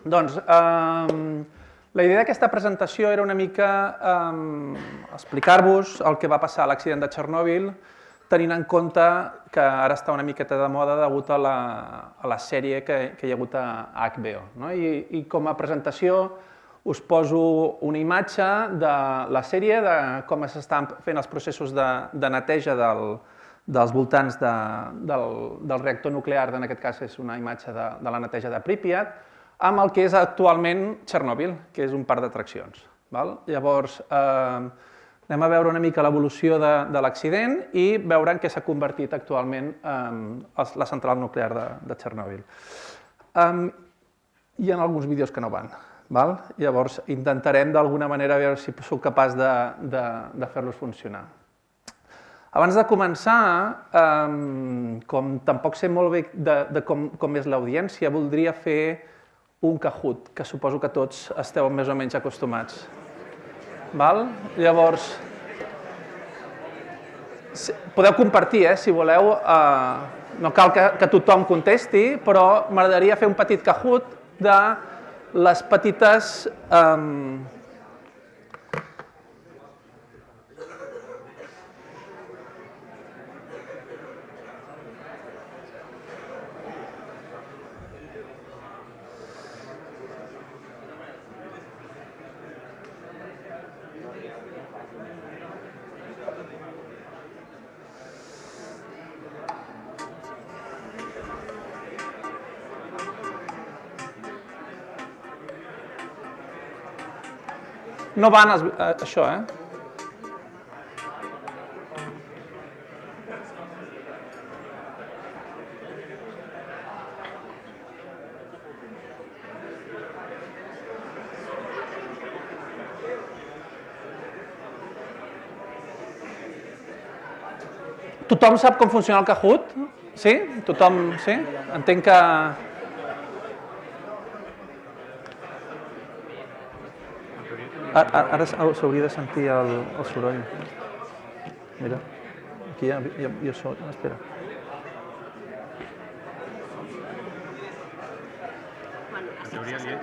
Doncs, la idea d'aquesta presentació era una mica explicar-vos el que va passar a l'accident de Txernòbil, tenint en compte que ara està una miqueta de moda degut a la sèrie que hi ha hagut a HBO. I com a presentació us poso una imatge de la sèrie, de com s'estan fent els processos de neteja dels voltants del reactor nuclear, en aquest cas és una imatge de la neteja de Pripyat, amb el que és actualment Txernòbil, que és un parc d'atraccions. Llavors, anem a veure una mica l'evolució de l'accident i veure en què s'ha convertit actualment la central nuclear de Txernòbil. Hi ha alguns vídeos que no van. Llavors, intentarem d'alguna manera veure si sóc capaç de fer-los funcionar. Abans de començar, com tampoc sé molt bé de com és l'audiència, voldria fer un Kahoot, que suposo que tots esteu més o menys acostumats. Llavors, podeu compartir, si voleu, no cal que tothom contesti, però m'agradaria fer un petit Kahoot de les petites... No van això, Tothom sap com funciona el Kahoot? Sí? Tothom, sí? Entenc que... Ara s'hauria de sentir el soroll. Mira, aquí jo soc... Espera. En teoria li he...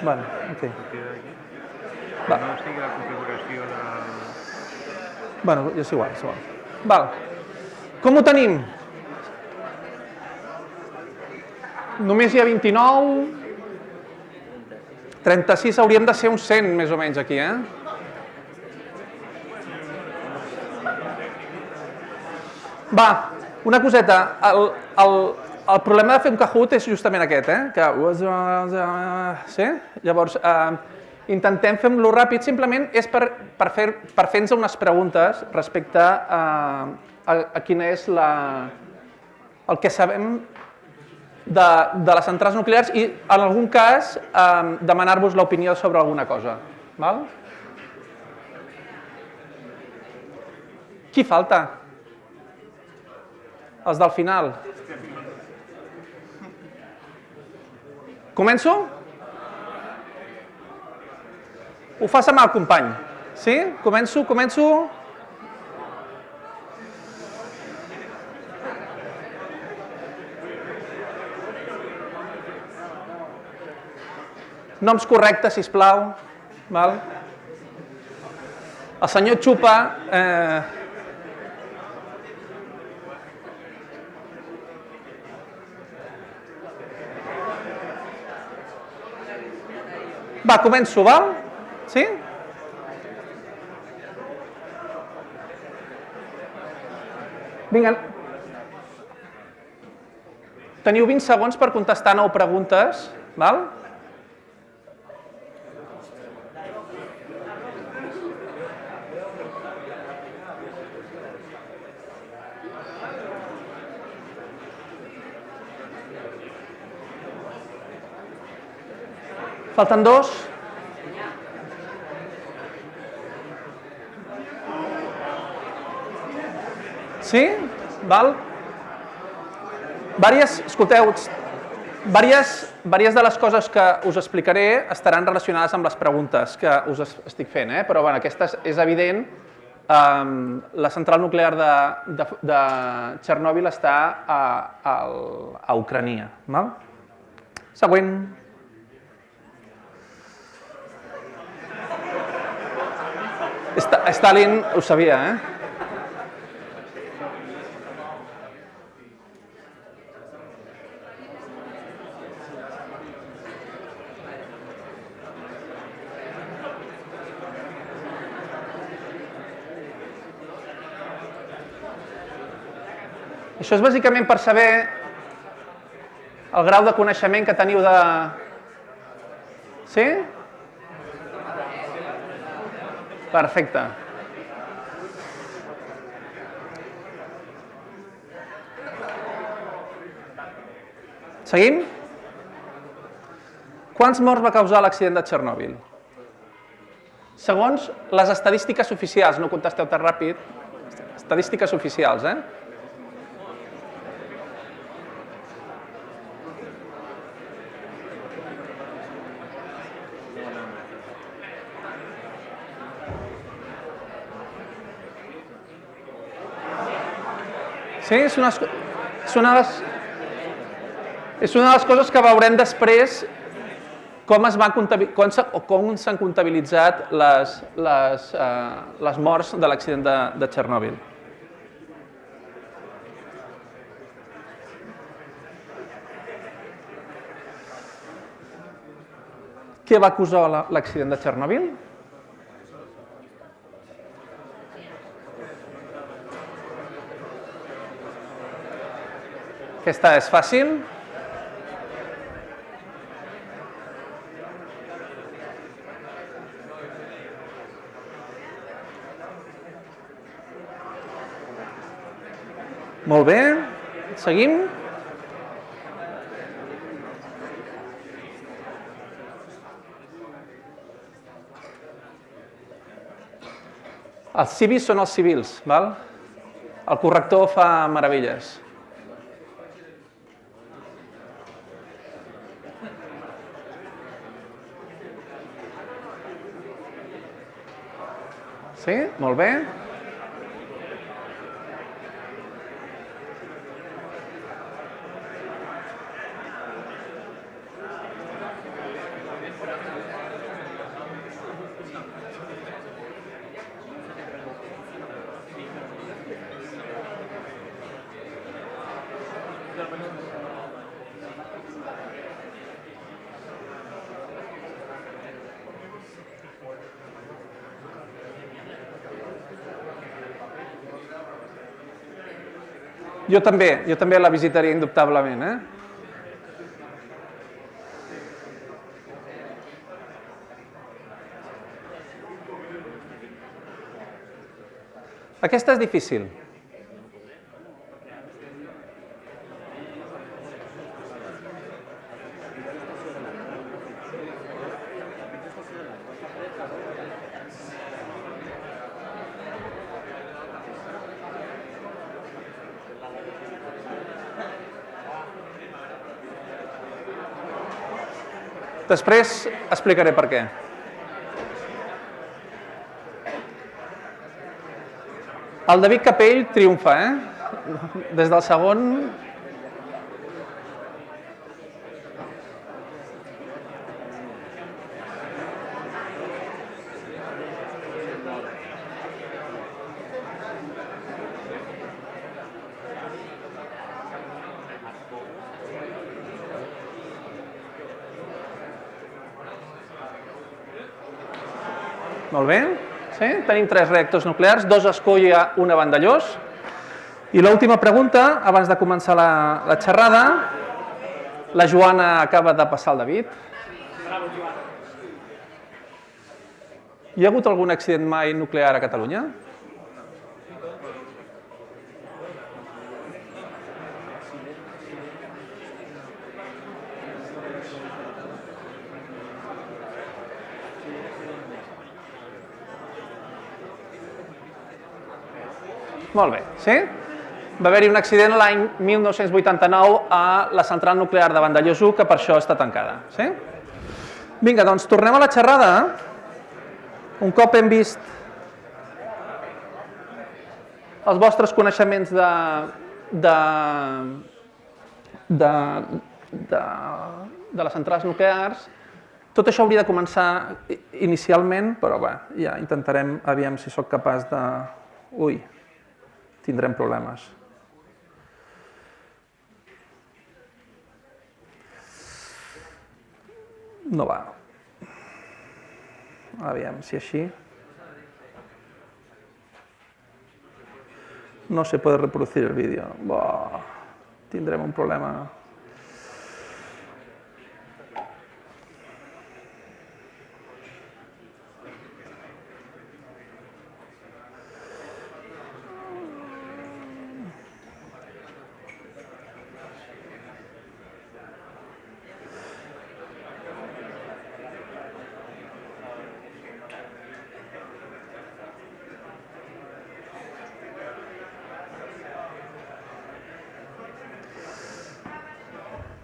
Vale, ok. No estigui la configuració de... Bueno, és igual, és igual. Val. Com ho tenim? Només hi ha 29... 36 hauríem de ser uns 100, més o menys, aquí, Va, una coseta. El problema de fer un Kahoot és justament aquest, Sí? Llavors, intentem fer-lo ràpid, simplement és per fer-nos unes preguntes respecte a quina és el que sabem de les centrals nuclears i, en algun cas, demanar-vos l'opinió sobre alguna cosa. Qui falta? Els del final. Començo? Ho fas amb el company. Sí? Començo? Noms correctes, sisplau. El senyor Xupa... Va, començo, val? Sí? Vinga. Teniu 20 segons per contestar 9 preguntes, val? Falten 2. Sí? Val? Escolteu, diverses de les coses que us explicaré estaran relacionades amb les preguntes que us estic fent, però aquesta és evident. La central nuclear de Txernòbil està a Ucrania. Següent. Stalin ho sabia, Això és bàsicament per saber el grau de coneixement que teniu de... Sí? Perfecte. Seguim? Quants morts va causar l'accident de Txernòbil? Segons les estadístiques oficials, no contesteu tan ràpid, estadístiques oficials, Sí, és una de les coses que veurem després com s'han comptabilitzat les morts de l'accident de Txernòbil. Què va causar l'accident de Txernòbil? Aquesta és fàcil. Molt bé, seguim. Els civis són els civils, val? El corrector fa meravelles. Sí? Molt bé. Jo també la visitaria indubtablement, Aquesta és difícil. Després explicaré per què. El David Capell triomfa, Des del segon... Molt bé. Sí? Tenim 3 reactors nuclears, 2 a Escòcia, 1 a Vandellòs. I l'última pregunta, abans de començar la xerrada. La Joana acaba de passar el David. Hi ha hagut algun accident mai nuclear a Catalunya? Molt bé, sí? Va haver-hi un accident l'any 1989 a la central nuclear de Vandellòs 1, que per això està tancada. Sí? Vinga, doncs tornem a la xerrada. Un cop hem vist els vostres coneixements de les centrals nuclears. Tot això hauria de començar inicialment, però bé, ja intentarem, aviam si sóc capaç de... Ui, tindrem problemes. No va. Aviam si així... No se puede reproducir el vídeo. Buah, tindrem un problema.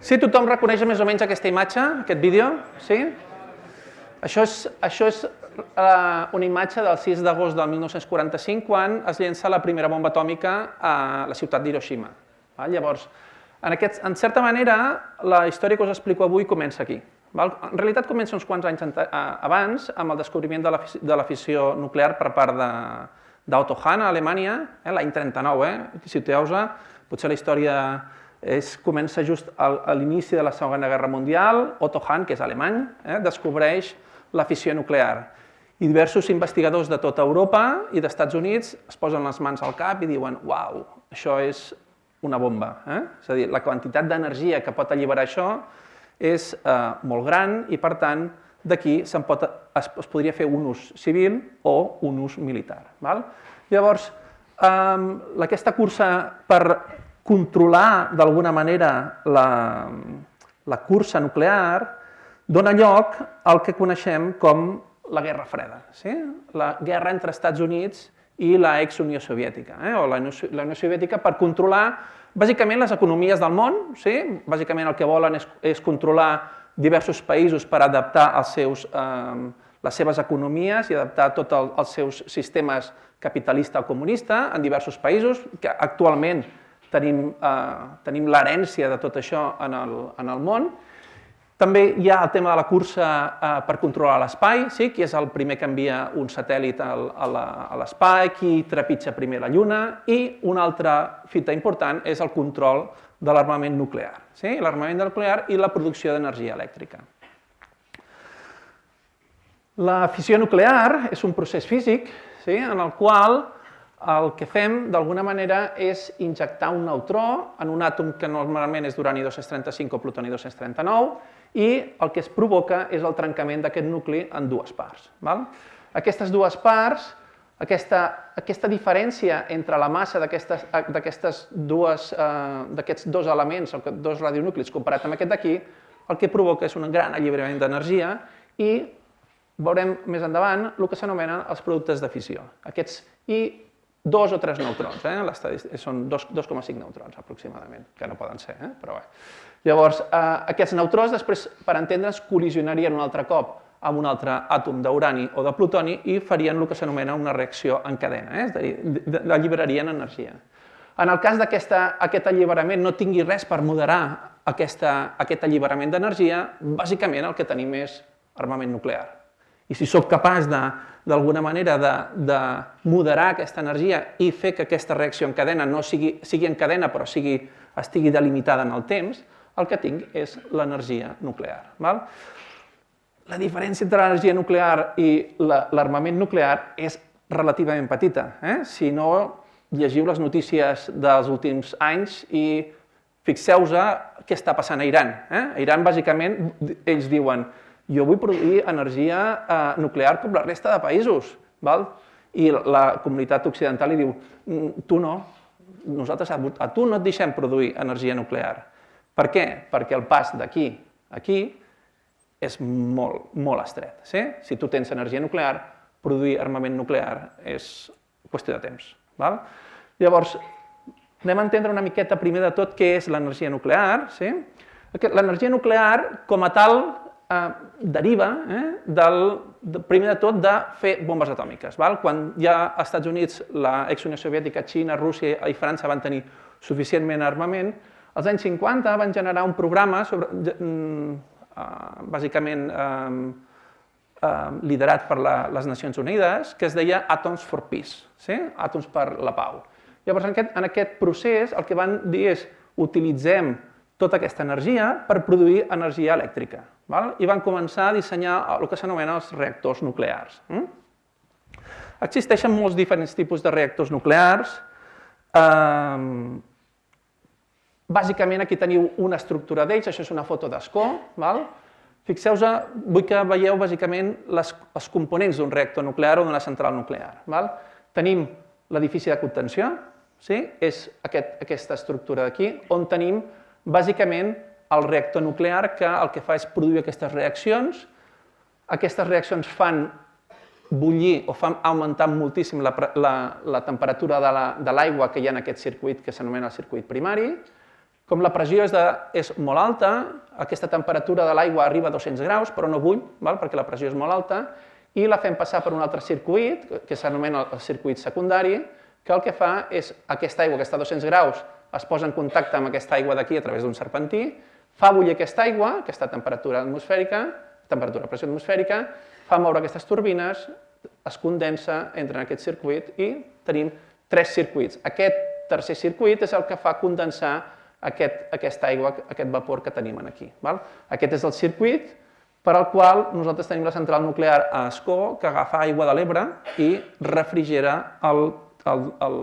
Sí, tothom reconeix més o menys aquesta imatge, aquest vídeo? Sí? Això és una imatge del 6 d'agost del 1945, quan es llença la primera bomba atòmica a la ciutat d'Hiroshima. Llavors, en certa manera, la història que us explico avui comença aquí. En realitat comença uns quants anys abans, amb el descobriment de la fissió nuclear per part d'Otto Hahn a Alemanya, l'any 39. Si situeu-vos, potser la història comença just a l'inici de la Segona Guerra Mundial. Otto Hahn, que és alemany, descobreix la fissió nuclear. I diversos investigadors de tota Europa i d'Estats Units es posen les mans al cap i diuen «Uau, això és una bomba». És a dir, la quantitat d'energia que pot alliberar això és molt gran i, per tant, d'aquí es podria fer un ús civil o un ús militar. Llavors, aquesta cursa per controlar d'alguna manera la cursa nuclear dona lloc al que coneixem com la Guerra Freda, la guerra entre Estats Units i la ex-Unió Soviètica, o la Unió Soviètica, per controlar bàsicament les economies del món. Bàsicament el que volen és controlar diversos països per adaptar les seves economies i adaptar tots els seus sistemes capitalista o comunista en diversos països, que actualment tenim l'herència de tot això en el món. També hi ha el tema de la cursa per controlar l'espai, qui és el primer que envia un satèl·lit a l'espai, qui trepitja primer la Lluna, i una altra fita important és el control de l'armament nuclear. L'armament nuclear i la producció d'energia elèctrica. La fissió nuclear és un procés físic en el qual el que fem, d'alguna manera, és injectar un neutró en un àtom que normalment és d'urani-235 o plutoni-239, i el que es provoca és el trencament d'aquest nucli en dues parts. Aquestes dues parts, aquesta diferència entre la massa d'aquests dos elements, dos radionúclids, comparat amb aquest d'aquí, el que provoca és un gran alliberament d'energia i veurem més endavant el que s'anomenen els productes de fissió. I 2 o 3 neutrons, són 2,5 neutrons aproximadament, que no poden ser, però bé. Llavors, aquests neutrons després, per entendre'ns, col·lisionarien un altre cop amb un altre àtom d'urani o de plutoni i farien el que s'anomena una reacció en cadena, és a dir, alliberarien energia. En el cas d'aquest alliberament no tingui res per moderar aquest alliberament d'energia, bàsicament el que tenim és armament nuclear. I si sóc capaç d'alguna manera de moderar aquesta energia i fer que aquesta reacció en cadena no sigui en cadena però estigui delimitada en el temps, el que tinc és l'energia nuclear. La diferència entre l'energia nuclear i l'armament nuclear és relativament petita. Si no, llegiu les notícies dels últims anys i fixeu-vos què està passant a Iran. A Iran, bàsicament, ells diuen jo vull produir energia nuclear com la resta de països. I la comunitat occidental li diu, tu no, nosaltres a tu no et deixem produir energia nuclear. Per què? Perquè el pas d'aquí a aquí és molt estret. Si tu tens energia nuclear, produir armament nuclear és qüestió de temps. Llavors, anem a entendre una miqueta primer de tot què és l'energia nuclear. L'energia nuclear, com a tal, deriva, primer de tot, de fer bombes atòmiques. Quan ja als Estats Units, la ex-Unió Soviètica, Xina, Rússia i França van tenir suficientment armament, Als anys 50 van generar un programa bàsicament liderat per les Nacions Unides, que es deia Atoms for Peace, àtoms per la pau. Llavors, en aquest procés, el que van dir és utilitzem tota aquesta energia per produir energia elèctrica. I van començar a dissenyar el que s'anomena els reactors nuclears. Existeixen molts diferents tipus de reactors nuclears. Bàsicament, aquí teniu una estructura d'ells, això és una foto d'escó. Fixeu-vos, vull que veieu bàsicament els components d'un reactor nuclear o d'una central nuclear. Tenim l'edifici de contenció, és aquesta estructura d'aquí, on tenim bàsicament el reactor nuclear que el que fa és produir aquestes reaccions. Aquestes reaccions fan bullir o fan augmentar moltíssim la temperatura de l'aigua que hi ha en aquest circuit que s'anomena el circuit primari. Com la pressió és molt alta, aquesta temperatura de l'aigua arriba a 200 graus, però no bull, perquè la pressió és molt alta, i la fem passar per un altre circuit, que s'anomena el circuit secundari, que el que fa és aquesta aigua que està a 200 graus es posa en contacte amb aquesta aigua d'aquí a través d'un serpentí, fa bullir aquesta aigua, aquesta temperatura atmosfèrica, pressió atmosfèrica, fa moure aquestes turbines, es condensa, entra en aquest circuit i tenim 3 circuits. Aquest tercer circuit és el que fa condensar aquesta aigua, aquest vapor que tenim aquí. Aquest és el circuit per al qual nosaltres tenim la central nuclear a Ascó, que agafa aigua de l'Ebre i refrigera el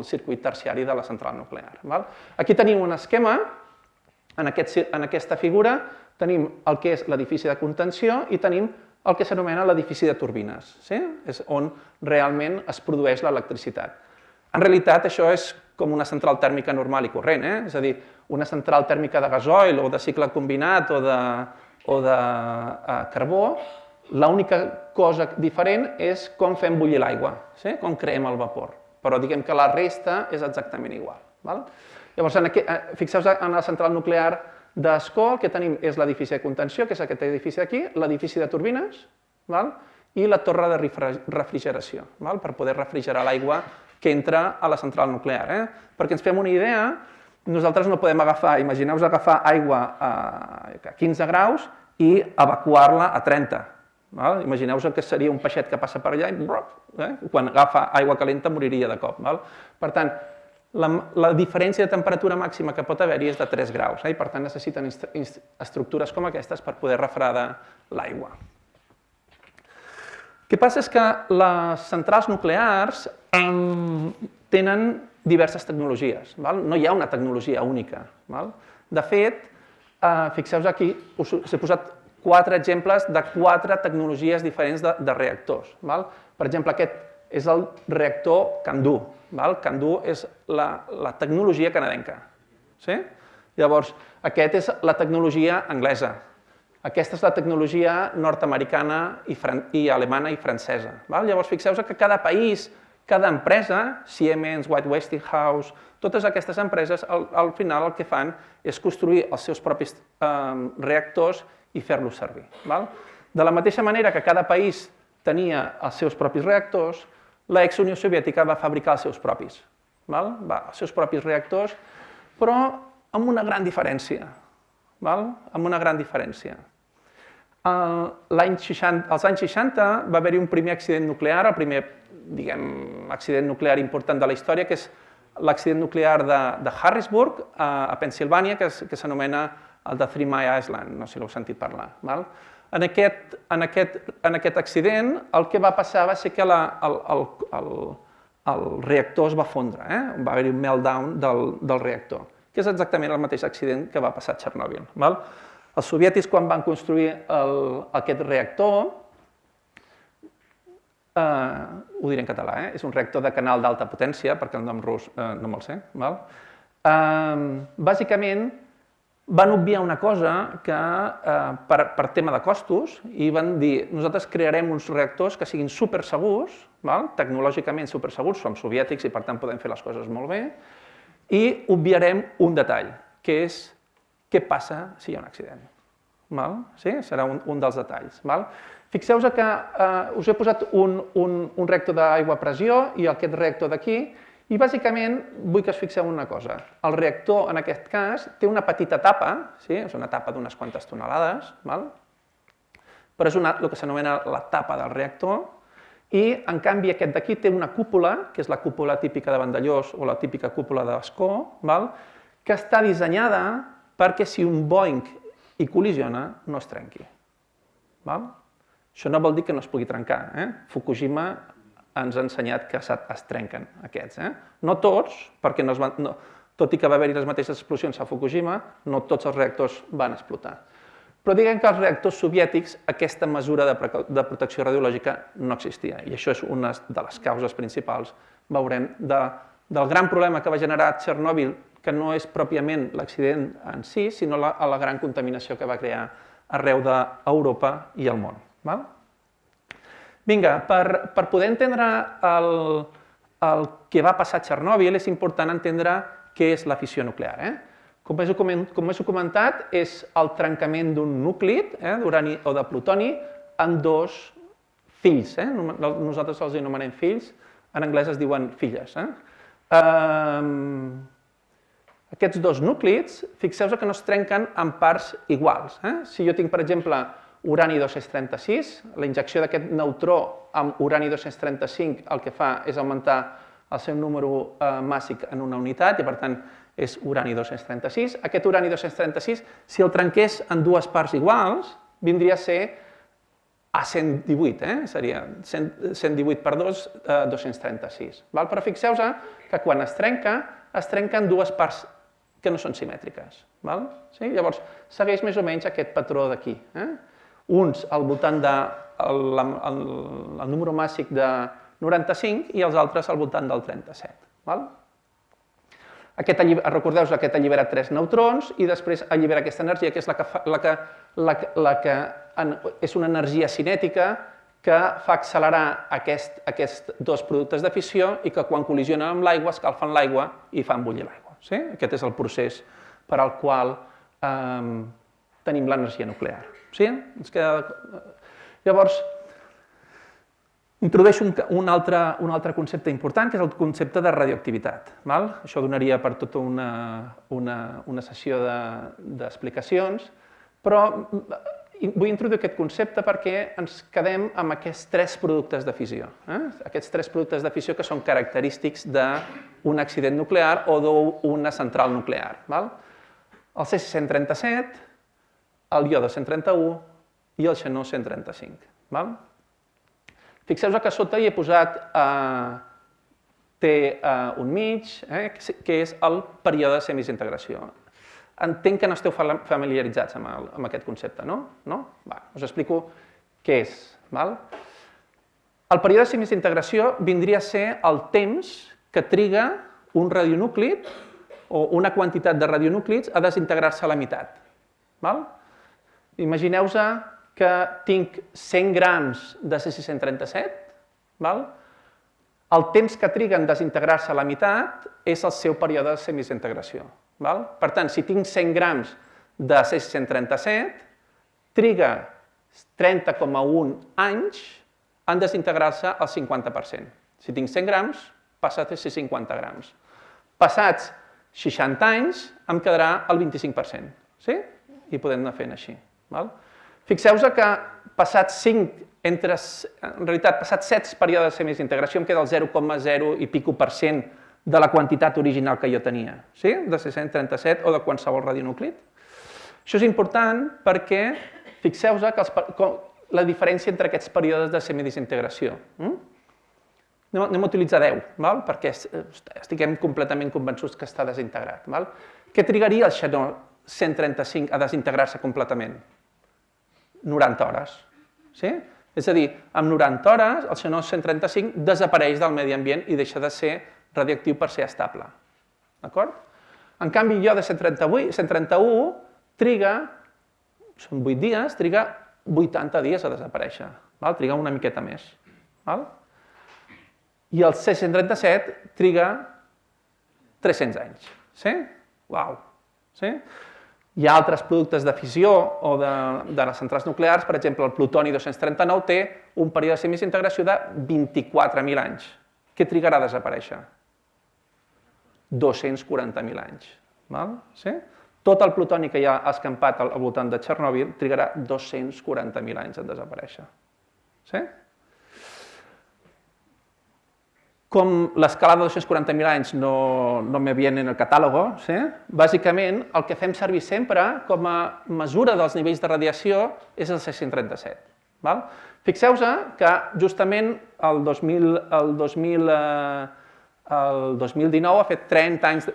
circuit terciari de la central nuclear. Aquí tenim un esquema, en aquesta figura tenim el que és l'edifici de contenció i tenim el que s'anomena l'edifici de turbines, és on realment es produeix l'electricitat. En realitat, això és com una central tèrmica normal i corrent, és a dir, una central tèrmica de gasoil o de cicle combinat o de carbó, l'única cosa diferent és com fem bullir l'aigua, com creem el vapor, però diguem que la resta és exactament igual. Llavors, fixeu-vos en la central nuclear d'Ascó, el que tenim és l'edifici de contenció, que és aquest edifici d'aquí, l'edifici de turbines i la torre de refrigeració, per poder refrigerar l'aigua que entra a la central nuclear. Perquè ens fem una idea, nosaltres no podem imagineu-vos agafar aigua a 15 graus i evacuar-la a 30. Imagineu-vos que seria un peixet que passa per allà i quan agafa aigua calenta moriria de cop. Per tant, la diferència de temperatura màxima que pot haver-hi és de 3 graus i per tant necessiten estructures com aquestes per poder refredar l'aigua. El que passa és que les centrals nuclears tenen diverses tecnologies, no hi ha una tecnologia única. De fet, fixeu-vos aquí, us he posat 4 exemples de 4 tecnologies diferents de reactors. Per exemple, aquest és el reactor CANDU. CANDU és la tecnologia canadenca. Llavors, aquesta és la tecnologia anglesa. Aquesta és la tecnologia nord-americana i alemana i francesa. Llavors, fixeu-vos que cada país, cada empresa, Siemens, White Westinghouse, totes aquestes empreses, al final el que fan és construir els seus propis reactors i fer-los servir. De la mateixa manera que cada país tenia els seus propis reactors, l'ex-Unió Soviètica va fabricar els seus propis reactors, però amb una gran diferència. Als anys 60 va haver-hi un primer accident nuclear, el primer accident nuclear important de la història, que és l'accident nuclear de Harrisburg, a Pennsilvània, que s'anomena el de 3 Mile Island, no sé si l'heu sentit parlar. En aquest accident, el que va passar va ser que el reactor es va fondre, va haver-hi un meltdown del reactor, que és exactament el mateix accident que va passar a Txernòbil. Els soviètics, quan van construir aquest reactor, ho diré en català, és un reactor de canal d'alta potència, perquè el nom rus no me'l sé. Bàsicament, van obviar una cosa que, per tema de costos, i van dir, nosaltres crearem uns reactors que siguin supersegurs, tecnològicament supersegurs, som soviètics i per tant podem fer les coses molt bé, i obviarem un detall, que és què passa si hi ha un accident. Serà un dels detalls. Fixeu-vos que us he posat un reactor d'aigua a pressió i aquest reactor d'aquí, I bàsicament vull que us fixeu en una cosa. El reactor, en aquest cas, té una petita tapa, és una tapa d'unes quantes tonelades, però és el que s'anomena la tapa del reactor, i en canvi aquest d'aquí té una cúpula, que és la cúpula típica de Vandellós o la típica cúpula d'Ascó, que està dissenyada perquè si un Boeing hi col·lisiona no es trenqui. Això no vol dir que no es pugui trencar. Fukushima ens ha ensenyat que es trenquen aquests. No tots, perquè tot i que va haver-hi les mateixes explosions a Fukushima, no tots els reactors van explotar. Però diguem que als reactors soviètics aquesta mesura de protecció radiològica no existia. I això és una de les causes principals, veurem, del gran problema que va generar Txernòbil, que no és pròpiament l'accident en si, sinó la gran contaminació que va crear arreu d'Europa i el món. Vinga, per poder entendre el que va passar a Txernòbil és important entendre què és la fissió nuclear. Com us he comentat, és el trencament d'un núclid d'urani o de plutoni en dos fills. Nosaltres els anomenem fills, en anglès es diuen filles. Aquests dos núclids, fixeu-vos que no es trenquen en parts iguals. Si jo tinc, per exemple, urani-236, la injecció d'aquest neutró amb urani-235 el que fa és augmentar el seu número màssic en una unitat i, per tant, és urani-236. Aquest urani-236, si el trenqués en dues parts iguals, vindria a ser a 118, seria 118 per 2, 236. Però fixeu-vos que quan es trenca en dues parts que no són simètriques. Llavors, segueix més o menys aquest patró d'aquí. Uns al voltant del número màssic de 95 i els altres al voltant del 37. Recordeu-vos que aquest allibera 3 neutrons i després allibera aquesta energia, que és la que és una energia cinètica que fa accelerar aquests dos productes de fissió i que quan col·lisionen amb l'aigua escalfen l'aigua i fan bullir l'aigua. Aquest és el procés per al qual tenim l'energia nuclear. Llavors, introdueixo un altre concepte important, que és el concepte de radioactivitat. Això donaria per tota una sessió d'explicacions, però vull introduir aquest concepte perquè ens quedem amb aquests tres productes de fissió. Aquests tres productes de fissió que són característics d'un accident nuclear o d'una central nuclear. El cesi-137, el iodo-131 i el xenó-135. Fixeu-vos que a sota hi he posat un mig, que és el període de semidesintegració. Entenc que no esteu familiaritzats amb aquest concepte, no? Us explico què és. El període de semidesintegració vindria a ser el temps que triga un radionúclid o una quantitat de radionúclids a desintegrar-se a la meitat. Imagineu-vos que tinc 100 grams de cesi-137, el temps que triga en desintegrar-se a la meitat és el seu període de semidesintegració. Per tant, si tinc 100 grams de cesi-137, triga 30,1 anys en desintegrar-se al 50%. Si tinc 100 grams, passa a ser 50 grams. Passats 60 anys, em quedarà el 25%. I podem anar fent així. Fixeu-vos que passats 7 períodes de semidesintegració em queda el 0,0 i pico per cent de la quantitat original que jo tenia, de 637 o de qualsevol radionúclid. Això és important perquè fixeu-vos la diferència entre aquests períodes de semidesintegració. Anem a utilitzar 10, perquè estiguem completament convençuts que està desintegrat. Què trigaria el xenó-135 a desintegrar-se completament? 90 hores. És a dir, en 90 hores el xenó-135 desapareix del medi ambient i deixa de ser radioactiu per ser estable. En canvi, iodo-131 triga, són 8 dies, triga 80 dies a desaparèixer. Triga una miqueta més. I el cesi-137 triga 300 anys. Uau! Hi ha altres productes de fissió o de les centrals nuclears, per exemple, el plutoni-239 té un període de semidesintegració de 24.000 anys. Què trigarà a desaparèixer? 240.000 anys. Sí? Tot el plutoni que hi ha escampat al voltant de Txernòbil trigarà 240.000 anys en desaparèixer. Sí? Com l'escala de 240.000 anys no me viene en el catàleg, ¿sí? Bàsicament el que fem servir sempre com a mesura dels nivells de radiació és el 637. Fixeu-vos que justament el 2019 ha fet 30 anys,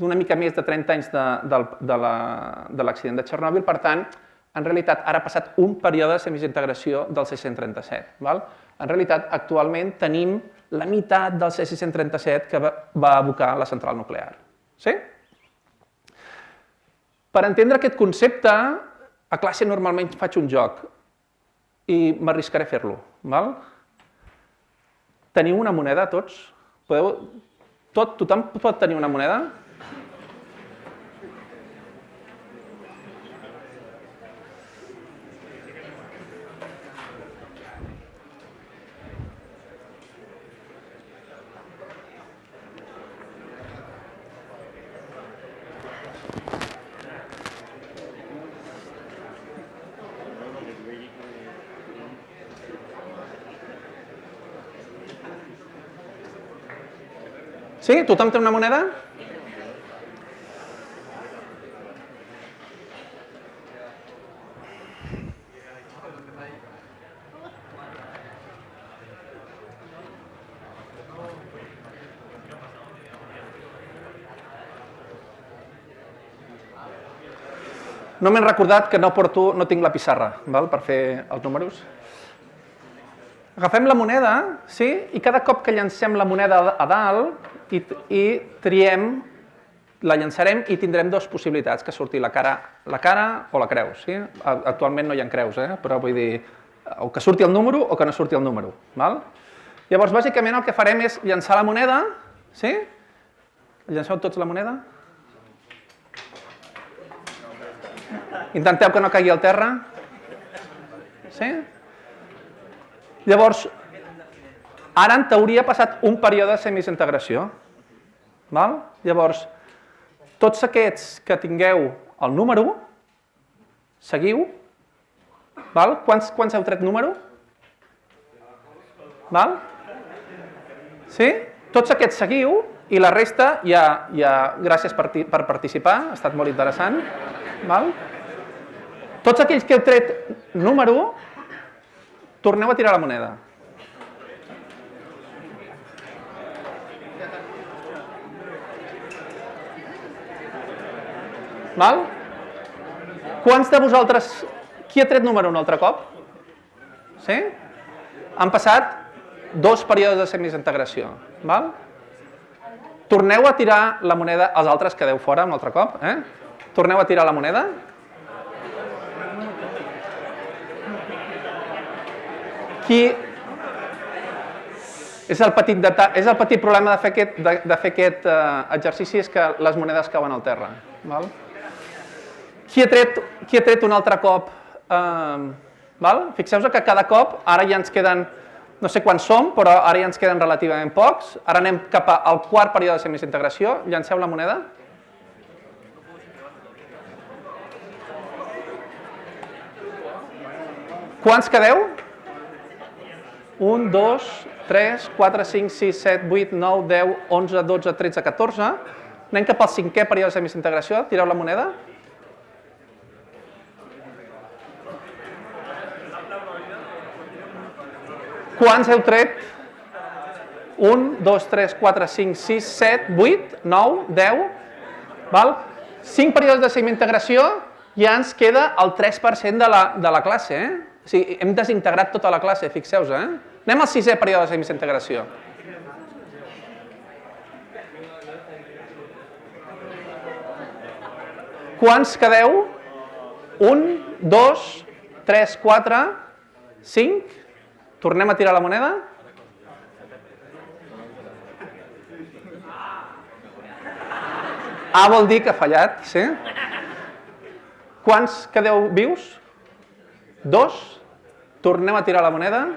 una mica més de 30 anys de l'accident de Txernòbil, per tant, en realitat ara ha passat un període de semidesintegració del 637. En realitat, actualment tenim la meitat del C637 que va evocar la central nuclear. Sí? Per entendre aquest concepte, a classe normalment faig un joc i m'arriscaré a fer-lo. Teniu una moneda, tots? Tothom pot tenir una moneda? Sí? Tothom té una moneda? No m'he recordat que no tinc la pissarra per fer els números. Agafem la moneda, sí? I cada cop que llancem la moneda a dalt i triem, la llançarem i tindrem dues possibilitats, que surti la cara o la creu. Actualment no hi ha creus, però vull dir, o que surti el número o que no surti el número. Llavors, bàsicament el que farem és llançar la moneda, sí? Llanceu tots la moneda? Intenteu que no caigui al terra. Sí? Llavors, ara en teoria ha passat un període de semidesintegració. Llavors, tots aquests que tingueu el número, seguiu. Quants heu tret número? Sí? Tots aquests seguiu i la resta, gràcies per participar, ha estat molt interessant. Tots aquells que heu tret número, torneu a tirar la moneda. Quants de vosaltres... Qui ha tret número un altre cop? Sí? Han passat 2 períodes de semidesintegració. Torneu a tirar la moneda, els altres quedeu fora un altre cop. Torneu a tirar la moneda. És el petit problema de fer aquest exercici, és que les monedes cauen al terra. Qui ha tret un altre cop? Fixeu-vos que cada cop, ara ja ens queden, no sé quants som, però ara ja ens queden relativament pocs. Ara anem cap al quart període de semidesintegració. Llanceu la moneda. Quants quedeu? 1, 2, 3, 4, 5, 6, 7, 8, 9, 10, 11, 12, 13, 14. Anem cap al 5è període de semidesintegració. Tireu la moneda. Quants heu tret? 1, 2, 3, 4, 5, 6, 7, 8, 9, 10. 5 períodes de semidesintegració ja ens queda el 3% de la classe. O sigui, hem desintegrat tota la classe, fixeu-vos. Anem al 6è període de semidesintegració. Quants quedeu? 1, 2, 3, 4, 5. Tornem a tirar la moneda. A vol dir que ha fallat, sí? Quants quedeu vius? 2. Tornem a tirar la moneda.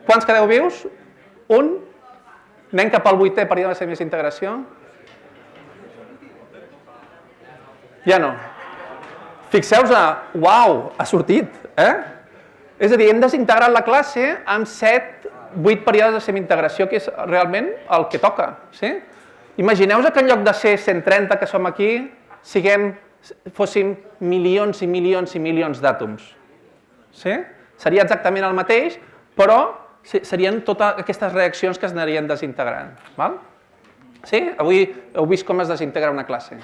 Quants quedeu vius? Un. Anem cap al 8è període de semidesintegració. Ja no. Fixeu-vos, uau, ha sortit, És a dir, hem desintegrat la classe amb 7-8 períodes de semiintegració, que és realment el que toca. Imagineu-vos que en lloc de ser 130 que som aquí, fóssim milions i milions i milions d'àtoms. Seria exactament el mateix, però serien totes aquestes reaccions que es anirien desintegrant. Avui heu vist com es desintegra una classe.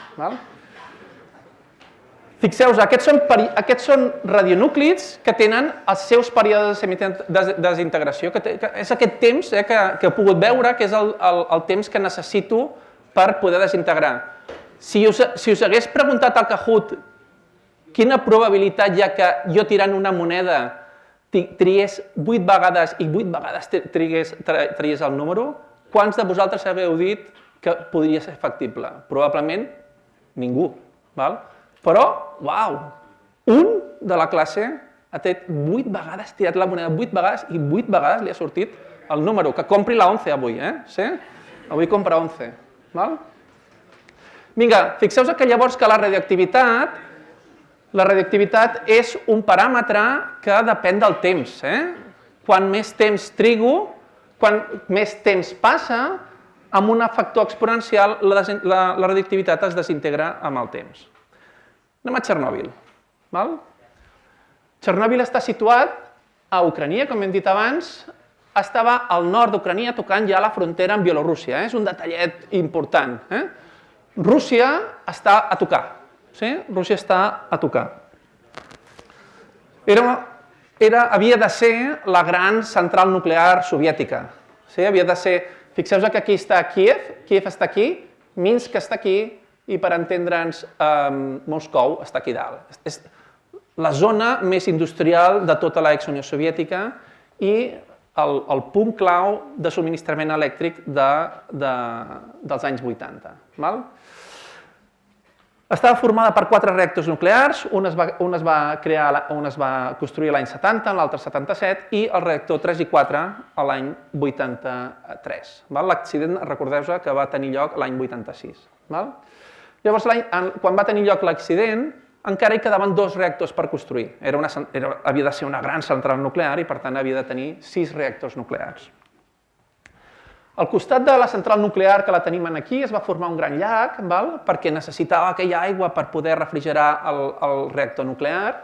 Fixeu-vos, aquests són radionúclids que tenen els seus períodes de desintegració. És aquest temps que heu pogut veure, que és el temps que necessito per poder desintegrar. Si us hagués preguntat al Kahoot quina probabilitat hi ha que jo tirant una moneda triés 8 vegades i 8 vegades tragués el número, quants de vosaltres hagueu dit que podria ser factible? Probablement ningú. Però, uau, un de la classe ha tirat 8 vegades, tirat la moneda 8 vegades i 8 vegades li ha sortit el número. Que compri la 11 avui, Avui compra 11. Vinga, fixeu-vos que llavors que la radioactivitat és un paràmetre que depèn del temps. Quan més temps trigo, quan més temps passa, amb un factor exponencial la radioactivitat es desintegra amb el temps. Anem a Txernòbil. Txernòbil està situat a Ucrania, com hem dit abans, estava al nord d'Ucrania tocant ja la frontera amb Bielorússia. És un detallet important. Rússia està a tocar. Rússia està a tocar. Havia de ser la gran central nuclear soviètica. Fixeu-vos que aquí està Kíev està aquí, Minsk està aquí i, per entendre'ns, Moscou està aquí dalt. És la zona més industrial de tota l'ex-Unió Soviètica i el punt clau de subministrament elèctric dels anys 80. Estava formada per 4 reactors nuclears, un es va construir l'any 70, l'altre 77, i el reactor 3 i 4 l'any 83. L'accident, recordeu-vos que va tenir lloc l'any 86. Llavors, quan va tenir lloc l'accident, encara hi quedaven 2 reactors per construir. Havia de ser una gran central nuclear i, per tant, havia de tenir 6 reactors nuclears. Al costat de la central nuclear que la tenim aquí es va formar un gran llac perquè necessitava aquella aigua per poder refrigerar el reactor nuclear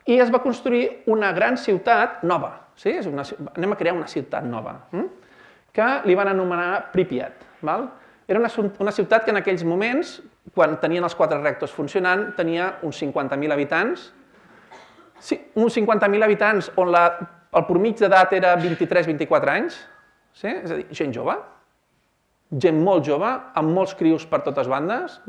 i es va construir una gran ciutat nova. Anem a crear una ciutat nova que li van anomenar Pripyat. Era una ciutat que en aquells moments, quan tenien els 4 reactors funcionant, tenia uns 50.000 habitants. Uns 50.000 habitants on el promig d'edat era 23-24 anys. És a dir, gent jove, gent molt jove, amb molts crios per totes bandes,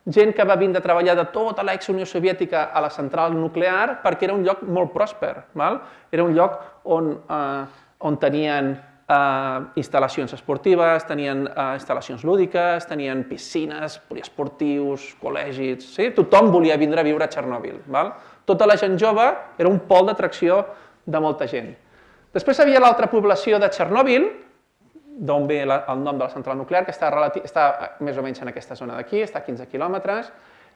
gent que va vindre a treballar de tota l'ex-Unió Soviètica a la central nuclear perquè era un lloc molt pròsper. Era un lloc on tenien instal·lacions esportives, tenien instal·lacions lúdiques, tenien piscines, poliesportius, col·legis... Tothom volia vindre a viure a Txernòbil. Tota la gent jove era un pol d'atracció de molta gent. Després hi havia l'altra població de Txernòbil, d'on ve el nom de la central nuclear, que està més o menys en aquesta zona d'aquí, està a 15 quilòmetres,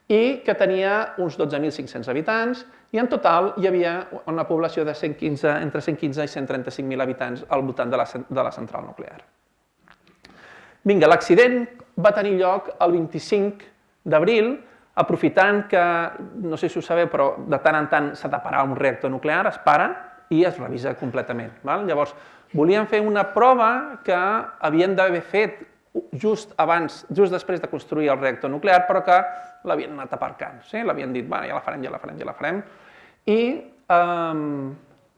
i que tenia uns 12.500 habitants, i en total hi havia una població de entre 115 i 135.000 habitants al voltant de la central nuclear. Vinga, l'accident va tenir lloc el 25 d'abril, aprofitant que, no sé si ho sabeu, però de tant en tant s'ha de parar un reactor nuclear, es para, i es revisa completament. Llavors, volien fer una prova que havien d'haver fet just després de construir el reactor nuclear, però que l'havien anat aparcant. L'havien dit, ja la farem. I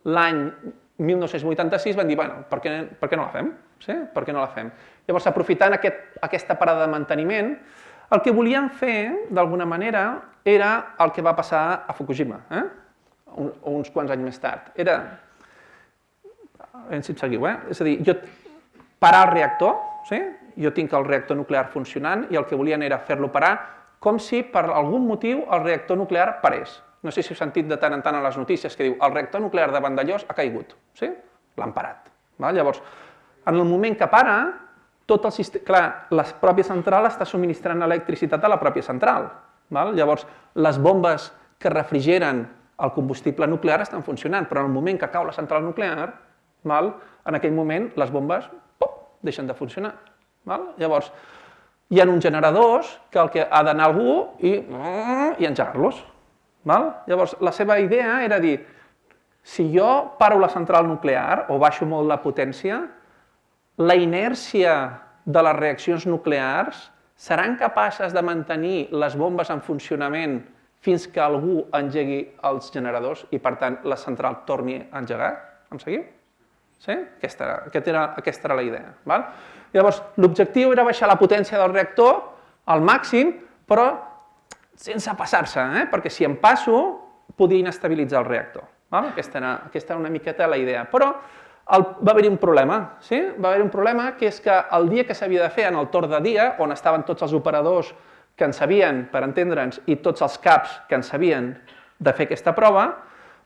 l'any 1986 van dir, per què no la fem? Per què no la fem? Llavors, aprofitant aquesta parada de manteniment, el que volien fer, d'alguna manera, era el que va passar a Fukushima, uns quants anys més tard. Era, si em seguiu, és a dir, parar el reactor, jo tinc el reactor nuclear funcionant i el que volien era fer-lo parar com si per algun motiu el reactor nuclear parés. No sé si heu sentit de tant en tant a les notícies que diu el reactor nuclear de Vandellòs ha caigut, l'han parat. Llavors, en el moment que para, tot el sistema... Clar, la pròpia central està subministrant electricitat a la pròpia central. Llavors, les bombes que refrigeren el combustible nuclear estan funcionant, però en el moment que cau la central nuclear, en aquell moment les bombes deixen de funcionar. Llavors, hi ha uns generadors que el que ha d'anar algú i engegar-los. Llavors, la seva idea era dir, si jo paro la central nuclear o baixo molt la potència, la inèrcia de les reaccions nuclears seran capaces de mantenir les bombes en funcionament fins que algú engegui els generadors i, per tant, la central torni a engegar? Em seguiu? Sí? Aquesta era la idea. Llavors, l'objectiu era baixar la potència del reactor al màxim, però sense passar-se, perquè si em passo, podia inestabilitzar el reactor. Aquesta era una miqueta la idea. Però va haver-hi un problema. Va haver-hi un problema que és que el dia que s'havia de fer, en el torn de dia, on estaven tots els operadors que en sabien, per entendre'ns, i tots els caps que en sabien de fer aquesta prova,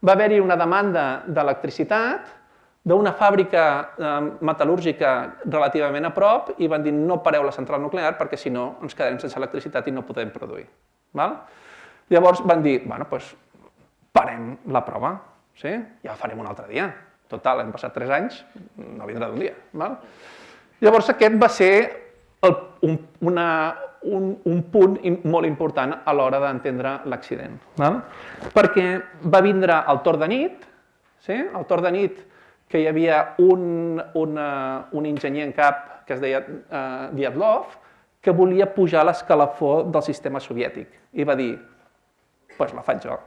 va haver-hi una demanda d'electricitat d'una fàbrica metal·lúrgica relativament a prop i van dir no pareu la central nuclear perquè si no ens quedarem sense electricitat i no podem produir. Llavors van dir, doncs parem la prova, ja la farem un altre dia. Total, hem passat 3 anys, no vindrà d'un dia. Llavors aquest va ser un punt molt important a l'hora d'entendre l'accident. Perquè va vindre el torn de nit, que hi havia un enginyer en cap que es deia Dyatlov, que volia pujar l'escalafó del sistema soviètic. I va dir, doncs la faig jo.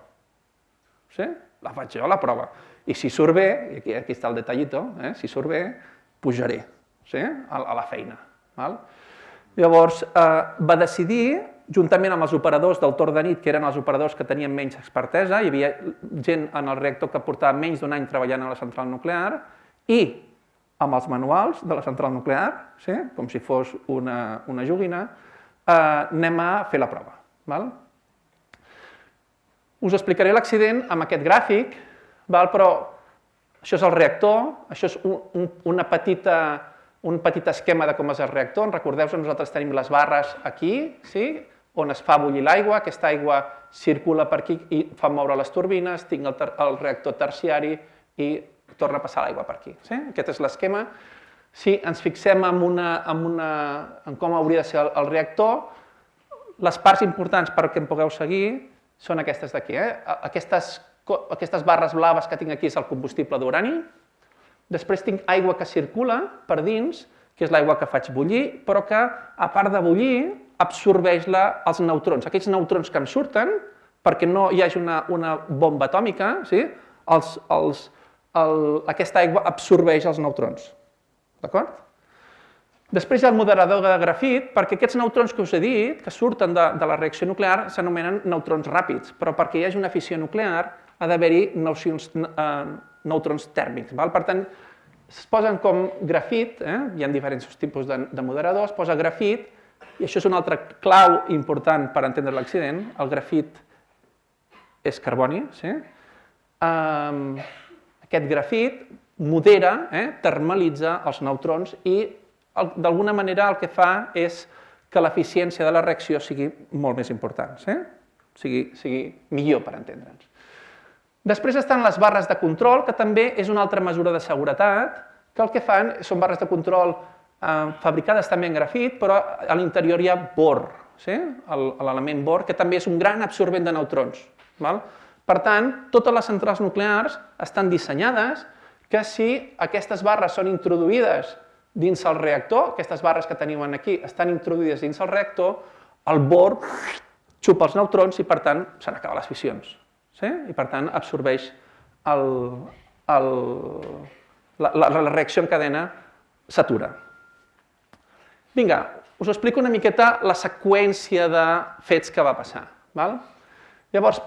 La faig jo, la prova. I si surt bé, i aquí està el detallito, si surt bé, pujaré a la feina. Llavors va decidir, juntament amb els operadors del torn de nit, que eren els operadors que tenien menys expertesa, hi havia gent en el reactor que portava menys d'1 any treballant a la central nuclear, i amb els manuals de la central nuclear, com si fos una joguina, anem a fer la prova. Us explicaré l'accident amb aquest gràfic, però això és el reactor, això és un petit esquema de com és el reactor. Recordeu-vos, nosaltres tenim les barres aquí, on es fa bullir l'aigua, aquesta aigua circula per aquí i fa moure les turbines, tinc el reactor terciari i torna a passar l'aigua per aquí. Aquest és l'esquema. Si ens fixem en com hauria de ser el reactor, les parts importants perquè em pugueu seguir són aquestes d'aquí. Aquestes barres blaves que tinc aquí és el combustible d'urani. Després tinc aigua que circula per dins, que és l'aigua que faig bullir, però que, a part de bullir, absorbeix els neutrons. Aquells neutrons que em surten, perquè no hi hagi una bomba atòmica, aquesta aigua absorbeix els neutrons. D'acord? Després hi ha el moderador de grafit, perquè aquests neutrons que us he dit, que surten de la reacció nuclear, s'anomenen neutrons ràpids, però perquè hi hagi una fissió nuclear ha d'haver-hi neutrons tèrmics. Per tant, es posen com grafit, hi ha diferents tipus de moderadors, es posa grafit, i això és un altre clau important per entendre l'accident. El grafit és carboni. Aquest grafit modera, termalitza els neutrons i d'alguna manera el que fa és que l'eficiència de la reacció sigui molt més important, sigui millor per entendre'ns. Després estan les barres de control, que també és una altra mesura de seguretat, que el que fan són barres de control fabricades també en grafit, però a l'interior hi ha bor, l'element bor, que també és un gran absorbent de neutrons. Per tant, totes les centrals nuclears estan dissenyades que si aquestes barres són introduïdes dins el reactor, aquestes barres que teniu aquí estan introduïdes dins el reactor, el bor xupa els neutrons i, per tant, se n'acaben les fissions. I, per tant, absorbeix la reacció en cadena, s'atura. Vinga, us explico una miqueta la seqüència de fets que va passar. Llavors,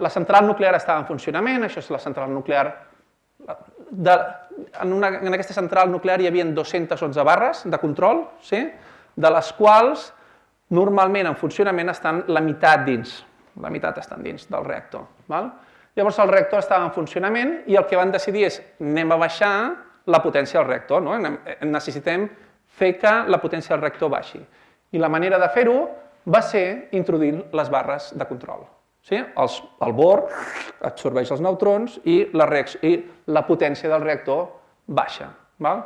la central nuclear estava en funcionament, això és la central nuclear. En aquesta central nuclear hi havia 211 barres de control, de les quals normalment en funcionament estan la meitat dins. La meitat estan dins del reactor. Llavors el reactor estava en funcionament i el que van decidir és anem a baixar la potència del reactor. No? Necessitem fer que la potència del reactor baixi. I la manera de fer-ho va ser introduint les barres de control. Sí? El bor absorbeix els neutrons i la potència del reactor baixa. Val?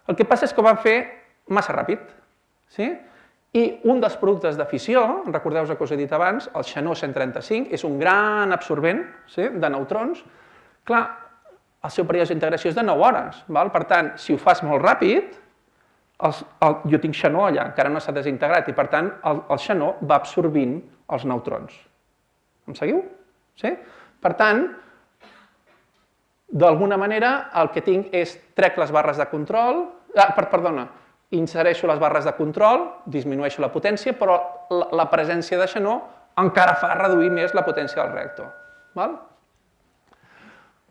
El que passa és que ho van fer massa ràpid. Sí? I un dels productes de fissió, recordeu que us he dit abans, el xenó 135, és un gran absorbent de neutrons. Clar, el seu període d'integració és de 9 hores. Val? Per tant, si ho fas molt ràpid, jo tinc xenó allà, encara no s'ha desintegrat, i per tant el xenó va absorbint els neutrons. Em seguiu? Sí? Per tant, d'alguna manera, el que tinc és trec les barres de control, insereixo les barres de control, disminueixo la potència, però la presència de xenó encara fa reduir més la potència del reactor. Val?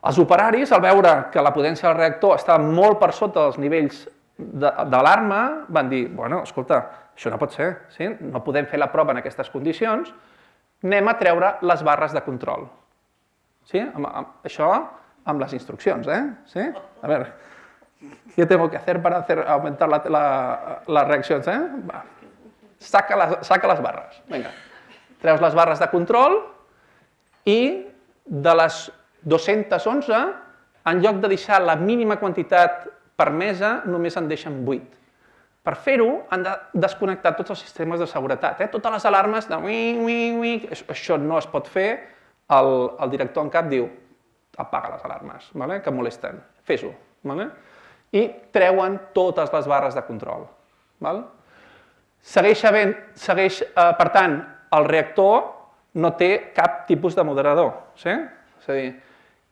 Els operaris, al veure que la potència del reactor està molt per sota dels nivells d'alarma, van dir, bueno, escolta, això no pot ser, sí? No podem fer la prova en aquestes condicions, anem a treure les barres de control. Sí? Això amb les instruccions, ¿Sí? A veure, ¿qué tengo que hacer para aumentar las reaccions? Va. Saca les barres. Vinga. Treus les barres de control i de les 211, en lloc de deixar la mínima quantitat permesa, només en deixen 8. Per fer-ho, han de desconnectar tots els sistemes de seguretat. Totes les alarmes de això no es pot fer. El director en cap diu, apaga les alarmes, que molesten, fes-ho. I treuen totes les barres de control. Per tant, el reactor no té cap tipus de moderador. És a dir,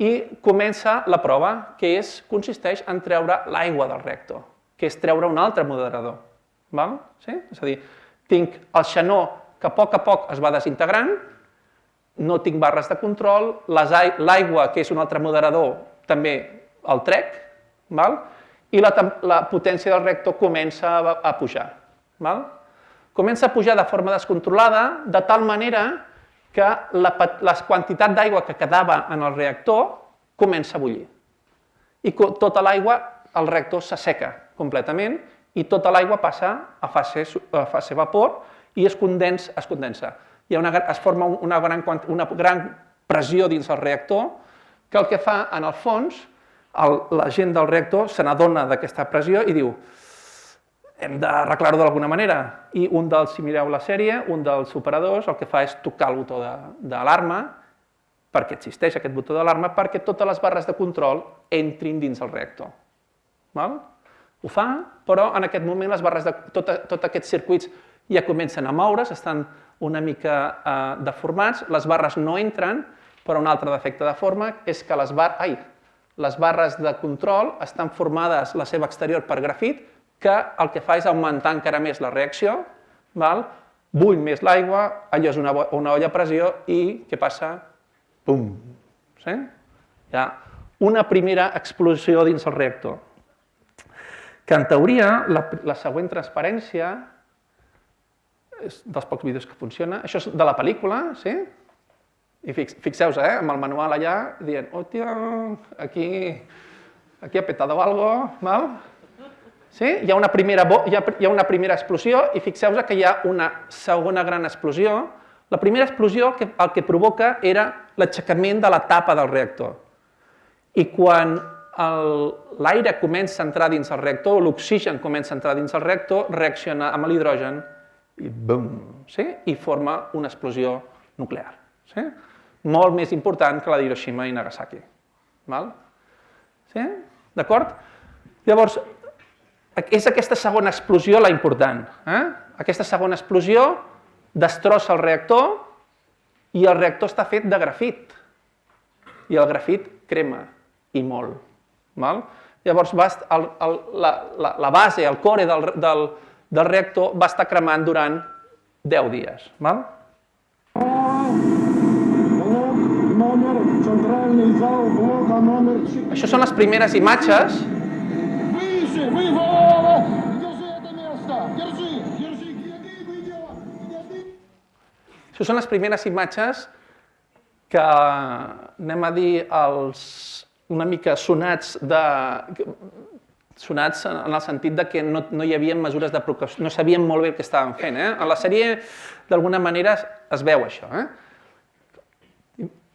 i comença la prova, que consisteix en treure l'aigua del reactor, que és treure un altre moderador. És a dir, tinc el xenó que a poc es va desintegrant, no tinc barres de control, l'aigua, que és un altre moderador, també el trec, i la potència del reactor comença a pujar. Comença a pujar de forma descontrolada, de tal manera que la quantitat d'aigua que quedava en el reactor comença a bullir. I tota l'aigua, el reactor s'asseca completament i tota l'aigua passa a fase vapor i es condensa. Es forma una gran pressió dins el reactor que el que fa, en el fons, la gent del reactor se n'adona d'aquesta pressió i diu hem d'arreglar-ho d'alguna manera. I si mireu la sèrie, un dels operadors el que fa és tocar el botó d'alarma, perquè existeix aquest botó d'alarma, perquè totes les barres de control entrin dins el reactor. Ho fa, però en aquest moment les barres de tots aquests circuits ja comencen a moure's, estan una mica deformats, les barres no entren, però un altre defecte de forma és que les barres de control estan formades la seva exterior per grafit, que el que fa és augmentar encara més la reacció, bull més l'aigua, allò és una olla a pressió i què passa? Pum! Hi ha una primera explosió dins el reactor. Que en teoria, la següent transparència, és dels pocs vídeos que funciona, això és de la pel·lícula, sí? I fixeu-vos, amb el manual allà, dient, hòstia, aquí ha petado algo, hi ha una primera explosió i fixeu-vos que hi ha una segona gran explosió. La primera explosió el que provoca era l'aixecament de la tapa del reactor. I quan l'aire comença a entrar dins el reactor, l'oxigen comença a entrar dins el reactor, reacciona amb l'hidrogen i bum! I forma una explosió nuclear. Molt més important que la d'Hiroshima i Nagasaki. D'acord? Llavors, és aquesta segona explosió la important. Aquesta segona explosió destrossa el reactor i el reactor està fet de grafit. I el grafit crema, i molt. Llavors, la base, el core del reactor va estar cremant durant 10 dies. Això són les primeres imatges. Això són les primeres imatges que, anem a dir, una mica sonats sonats en el sentit de que no hi havia mesures de precaució, no sabien molt bé el que estaven fent. En la sèrie, d'alguna manera, es veu això.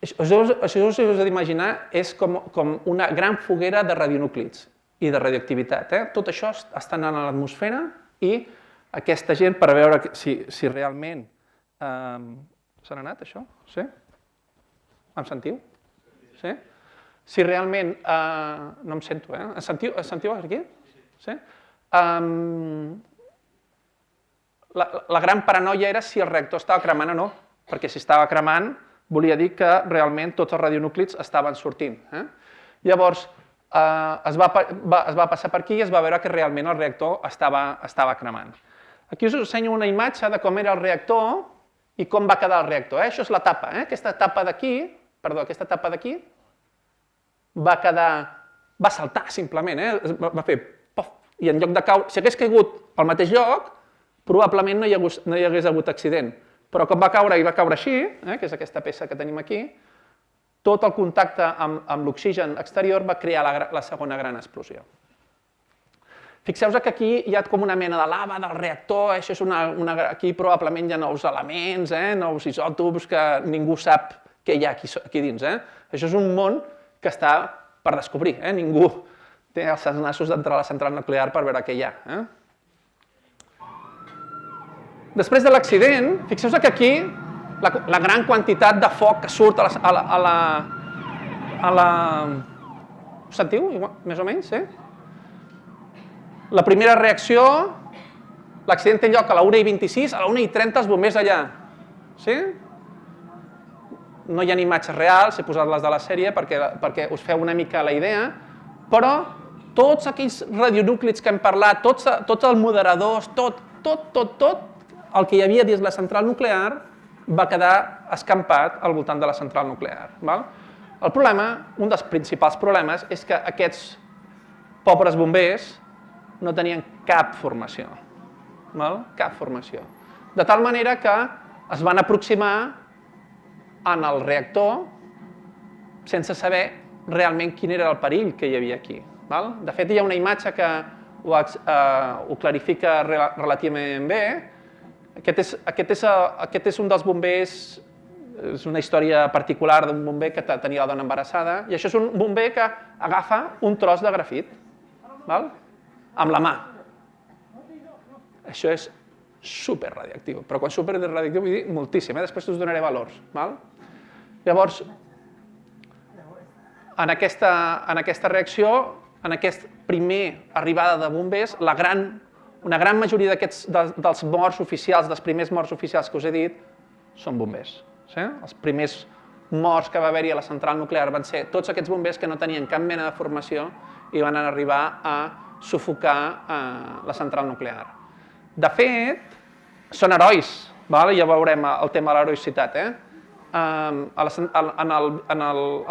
Això us heu d'imaginar és com una gran foguera de radionúclids i de radioactivitat. Tot això està anant a l'atmosfera i aquesta gent, per veure si realment... Se n'ha anat, això? Sí? Em sentiu? Sí? Si realment... No em sento, Em sentiu aquí? Sí? La gran paranoia era si el reactor estava cremant o no, perquè si estava cremant volia dir que realment tots els radionúclids estaven sortint. Llavors, es va passar per aquí i es va veure que realment el reactor estava cremant. Aquí us ensenyo una imatge de com era el reactor i com va quedar el reactor. Això és la tapa. Aquesta tapa d'aquí va saltar simplement, va fer pof, i en lloc de caure, si hagués caigut al mateix lloc, probablement no hi hagués hagut accident. Però com va caure i va caure així, que és aquesta peça que tenim aquí, tot el contacte amb l'oxigen exterior va crear la segona gran explosió. Fixeu-vos que aquí hi ha com una mena de lava del reactor, aquí probablement hi ha nous elements, nous isòtops que ningú sap què hi ha aquí dins. Això és un món que està per descobrir, ningú té els nassos d'entrar a la central nuclear per veure què hi ha. Després de l'accident, fixeu-vos que aquí la gran quantitat de foc que surt a la... Ho sentiu, més o menys? La primera reacció, l'accident té lloc a la 1:26, a la 1:30 els bombers allà. Sí? No hi ha imatges reals, he posat les de la sèrie perquè us feu una mica la idea, però tots aquells radionúclids que hem parlat, tots els moderadors, tot el que hi havia dins la central nuclear va quedar escampat al voltant de la central nuclear. El problema, un dels principals problemes, és que aquests pobres bombers no tenien cap formació. Cap formació. De tal manera que es van aproximar en el reactor sense saber realment quin era el perill que hi havia aquí. De fet, hi ha una imatge que ho clarifica relativament bé. Aquest és un dels bombers, és una història particular d'un bomber que tenia la dona embarassada, i això és un bomber que agafa un tros de grafit amb la mà. Això és superradioactiu, però quan superradioactiu vull dir moltíssim, després us donaré valors. Llavors, en aquesta reacció, en aquesta primera arribada de bombers, una gran majoria dels morts oficials, dels primers morts oficials que us he dit, són bombers. Els primers morts que va haver-hi a la central nuclear van ser tots aquests bombers que no tenien cap mena de formació i van arribar a sufocar la central nuclear. De fet, són herois, ja veurem el tema de l'heroïcitat. A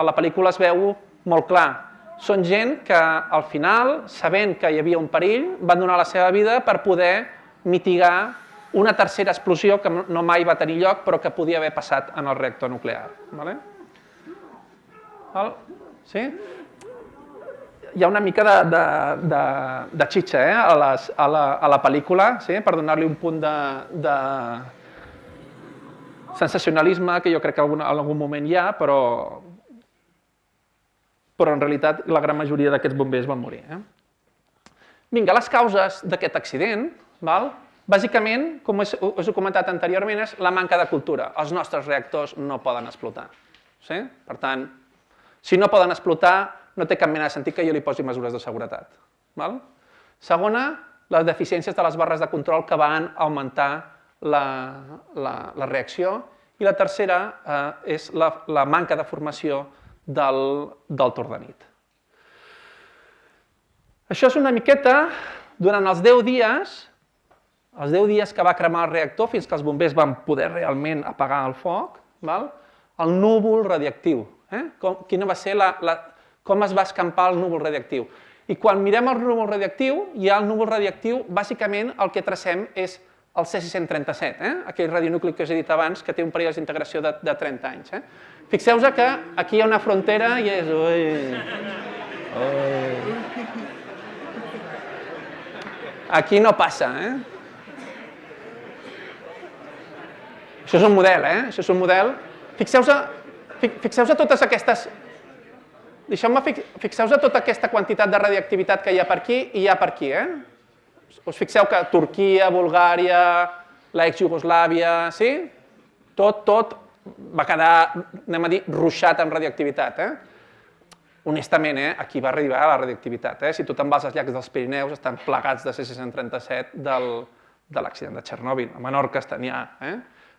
la pel·lícula es veu molt clar. Són gent que al final, sabent que hi havia un perill, van donar la seva vida per poder mitigar una tercera explosió que no mai va tenir lloc però que podia haver passat en el reactor nuclear. Sí? Hi ha una mica de xitxa a la pel·lícula, per donar-li un punt de sensacionalisme que jo crec que en algun moment hi ha, però en realitat la gran majoria d'aquests bombers van morir. Vinga, les causes d'aquest accident, bàsicament, com us he comentat anteriorment, és la manca de cultura. Els nostres reactors no poden explotar. Per tant, si no poden explotar, no té cap mena de sentit que jo li posi mesures de seguretat. Segona, les deficiències de les barres de control que van augmentar la reacció. I la tercera és la manca de formació del tordanit. Això és una miqueta, durant els 10 dies que va cremar el reactor, fins que els bombers van poder realment apagar el foc, el núvol radiactiu. Quina va ser com es va escampar el núvol radiactiu. I quan mirem el núvol radiactiu, hi ha el núvol radiactiu, bàsicament el que tracem és el C637, aquell radionucli que us he dit abans, que té un període d'integració de 30 anys. Fixeu-vos que aquí hi ha una frontera i és... Aquí no passa, Això és un model, Això és un model. Fixeu-vos a totes aquestes... Deixeu-me fixeu-vos a tota aquesta quantitat de radioactivitat que hi ha per aquí i hi ha per aquí, Us fixeu que Turquia, Bulgària, l'ex-Iugoslàvia, sí? Tot va quedar, anem a dir, ruixat amb radioactivitat, Honestament, aquí va arribar la radioactivitat, Si tu te'n vas als llacs dels Pirineus, estan plagats de C-637 de l'accident de Txernòbil. A Menorca estan ja,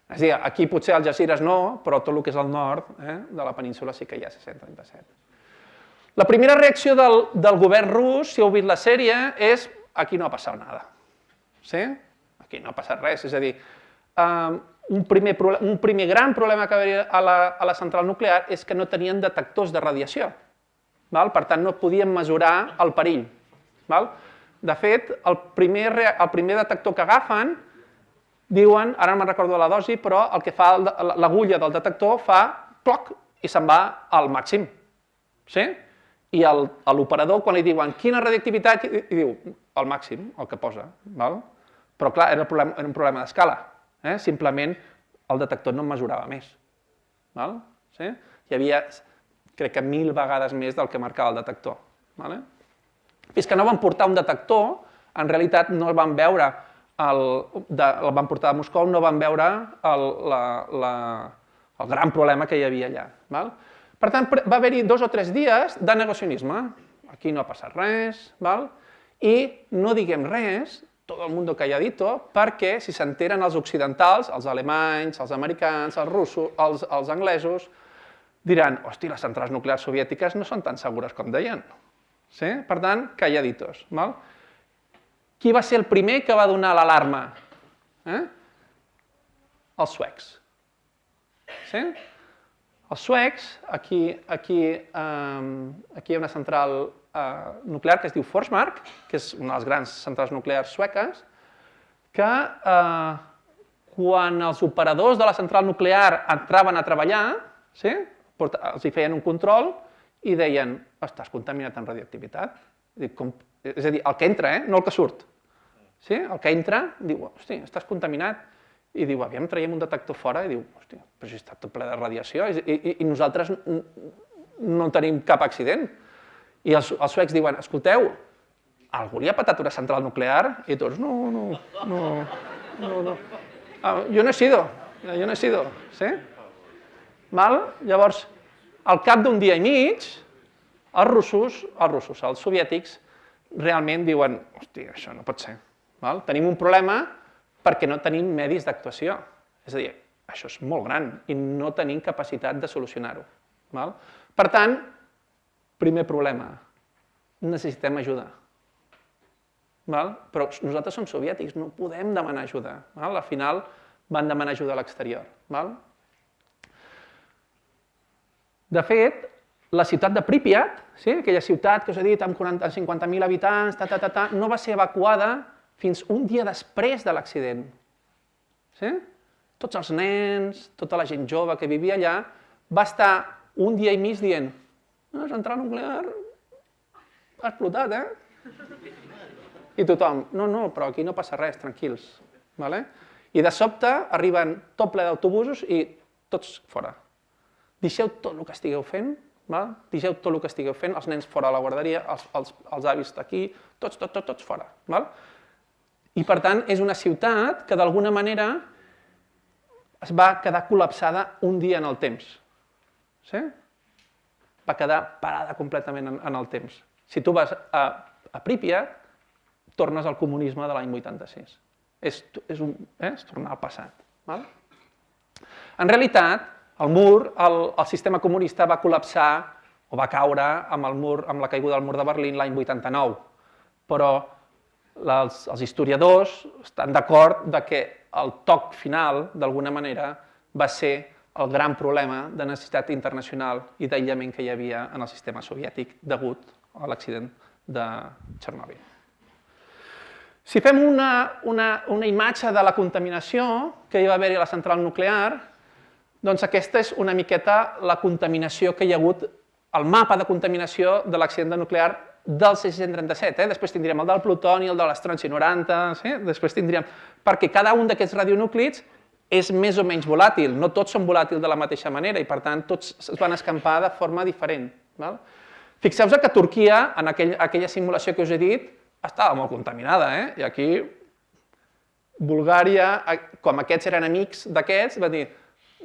És a dir, aquí potser a Algesires no, però tot el que és al nord de la península sí que hi ha C-137. La primera reacció del govern rus, si heu vist la sèrie, és aquí no ha passat nada. Sí? Aquí no ha passat res. És a dir, un primer gran problema que hi havia a la central nuclear és que no tenien detectors de radiació. Per tant, no podien mesurar el perill. De fet, el primer detector que agafen, diuen, ara no me'n recordo de la dosi, però el que fa l'agulla del detector fa cloc i se'n va al màxim. I l'operador, quan li diuen quina radioactivitat, i diu el màxim, el que posa. Però clar, era un problema d'escala. Simplement el detector no en mesurava més. Hi havia, crec que 1000 vegades més del que marcava el detector. Fins que no van portar un detector, en realitat no el van veure, el van portar a Moscou, no van veure el gran problema que hi havia allà. Per tant, va haver-hi 2 o 3 dies de negacionisme. Aquí no ha passat res, i no diguem res, tot el món calladito, perquè si s'enteren els occidentals, els alemanys, els americans, els russos, els anglesos, diran, hosti, les centrals nuclears soviètiques no són tan segures com deien. Per tant, calladitos. Qui va ser el primer que va donar l'alarma? Els suecs. Els suecs, aquí hi ha una central nuclear que es diu Forsmark, que és una de les grans centrals nuclears sueques, que quan els operadors de la central nuclear entraven a treballar, els hi feien un control i deien, estàs contaminat amb radioactivitat. És a dir, el que entra, no el que surt. El que entra, diu, hosti, estàs contaminat. I diu, aviam, traiem un detector fora, i diu, hòstia, però si està tot ple de radiació, i nosaltres no tenim cap accident. I els suecs diuen, escolteu, algú li ha patat una central nuclear? I tots, no. Jo no he sido. Llavors, al cap d'un dia i mig, els soviètics, realment diuen, hòstia, això no pot ser. Tenim un problema perquè no tenim medis d'actuació. És a dir, això és molt gran i no tenim capacitat de solucionar-ho. Per tant, primer problema, necessitem ajuda. Però nosaltres som soviètics, no podem demanar ajuda. Al final van demanar ajuda a l'exterior. De fet, la ciutat de Pripyat, aquella ciutat que us he dit amb 50.000 habitants, no va ser evacuada fins un dia després de l'accident. Tots els nens, tota la gent jove que vivia allà, va estar un dia i mig dient la central nuclear ha explotat, I tothom, no, però aquí no passa res, tranquils. I de sobte arriben tot ple d'autobusos i tots fora. Deixeu tot el que estigueu fent, els nens fora de la guarderia, els avis d'aquí, tots fora. I per tant és una ciutat que d'alguna manera es va quedar col·lapsada un dia en el temps. Va quedar parada completament en el temps. Si tu vas a Pripyat, tornes al comunisme de l'any 86. És tornar al passat. En realitat, el mur, el sistema comunista va col·lapsar o va caure amb la caiguda del mur de Berlín l'any 89. Però els historiadors estan d'acord que el toc final, d'alguna manera, va ser el gran problema de necessitat internacional i d'aïllament que hi havia en el sistema soviètic degut a l'accident de Txernòbil. Si fem una imatge de la contaminació que hi va haver a la central nuclear, doncs aquesta és una miqueta la contaminació que hi ha hagut, el mapa de contaminació de l'accident nuclear del C637, després tindríem el del plutoni, el de l'estronci 90, després tindríem... Perquè cada un d'aquests radionúclids és més o menys volàtil, no tots són volàtils de la mateixa manera i per tant tots es van escampar de forma diferent. Fixeu-vos que Turquia, en aquella simulació que us he dit, estava molt contaminada, i aquí Bulgària, com aquests eren amics d'aquests, va dir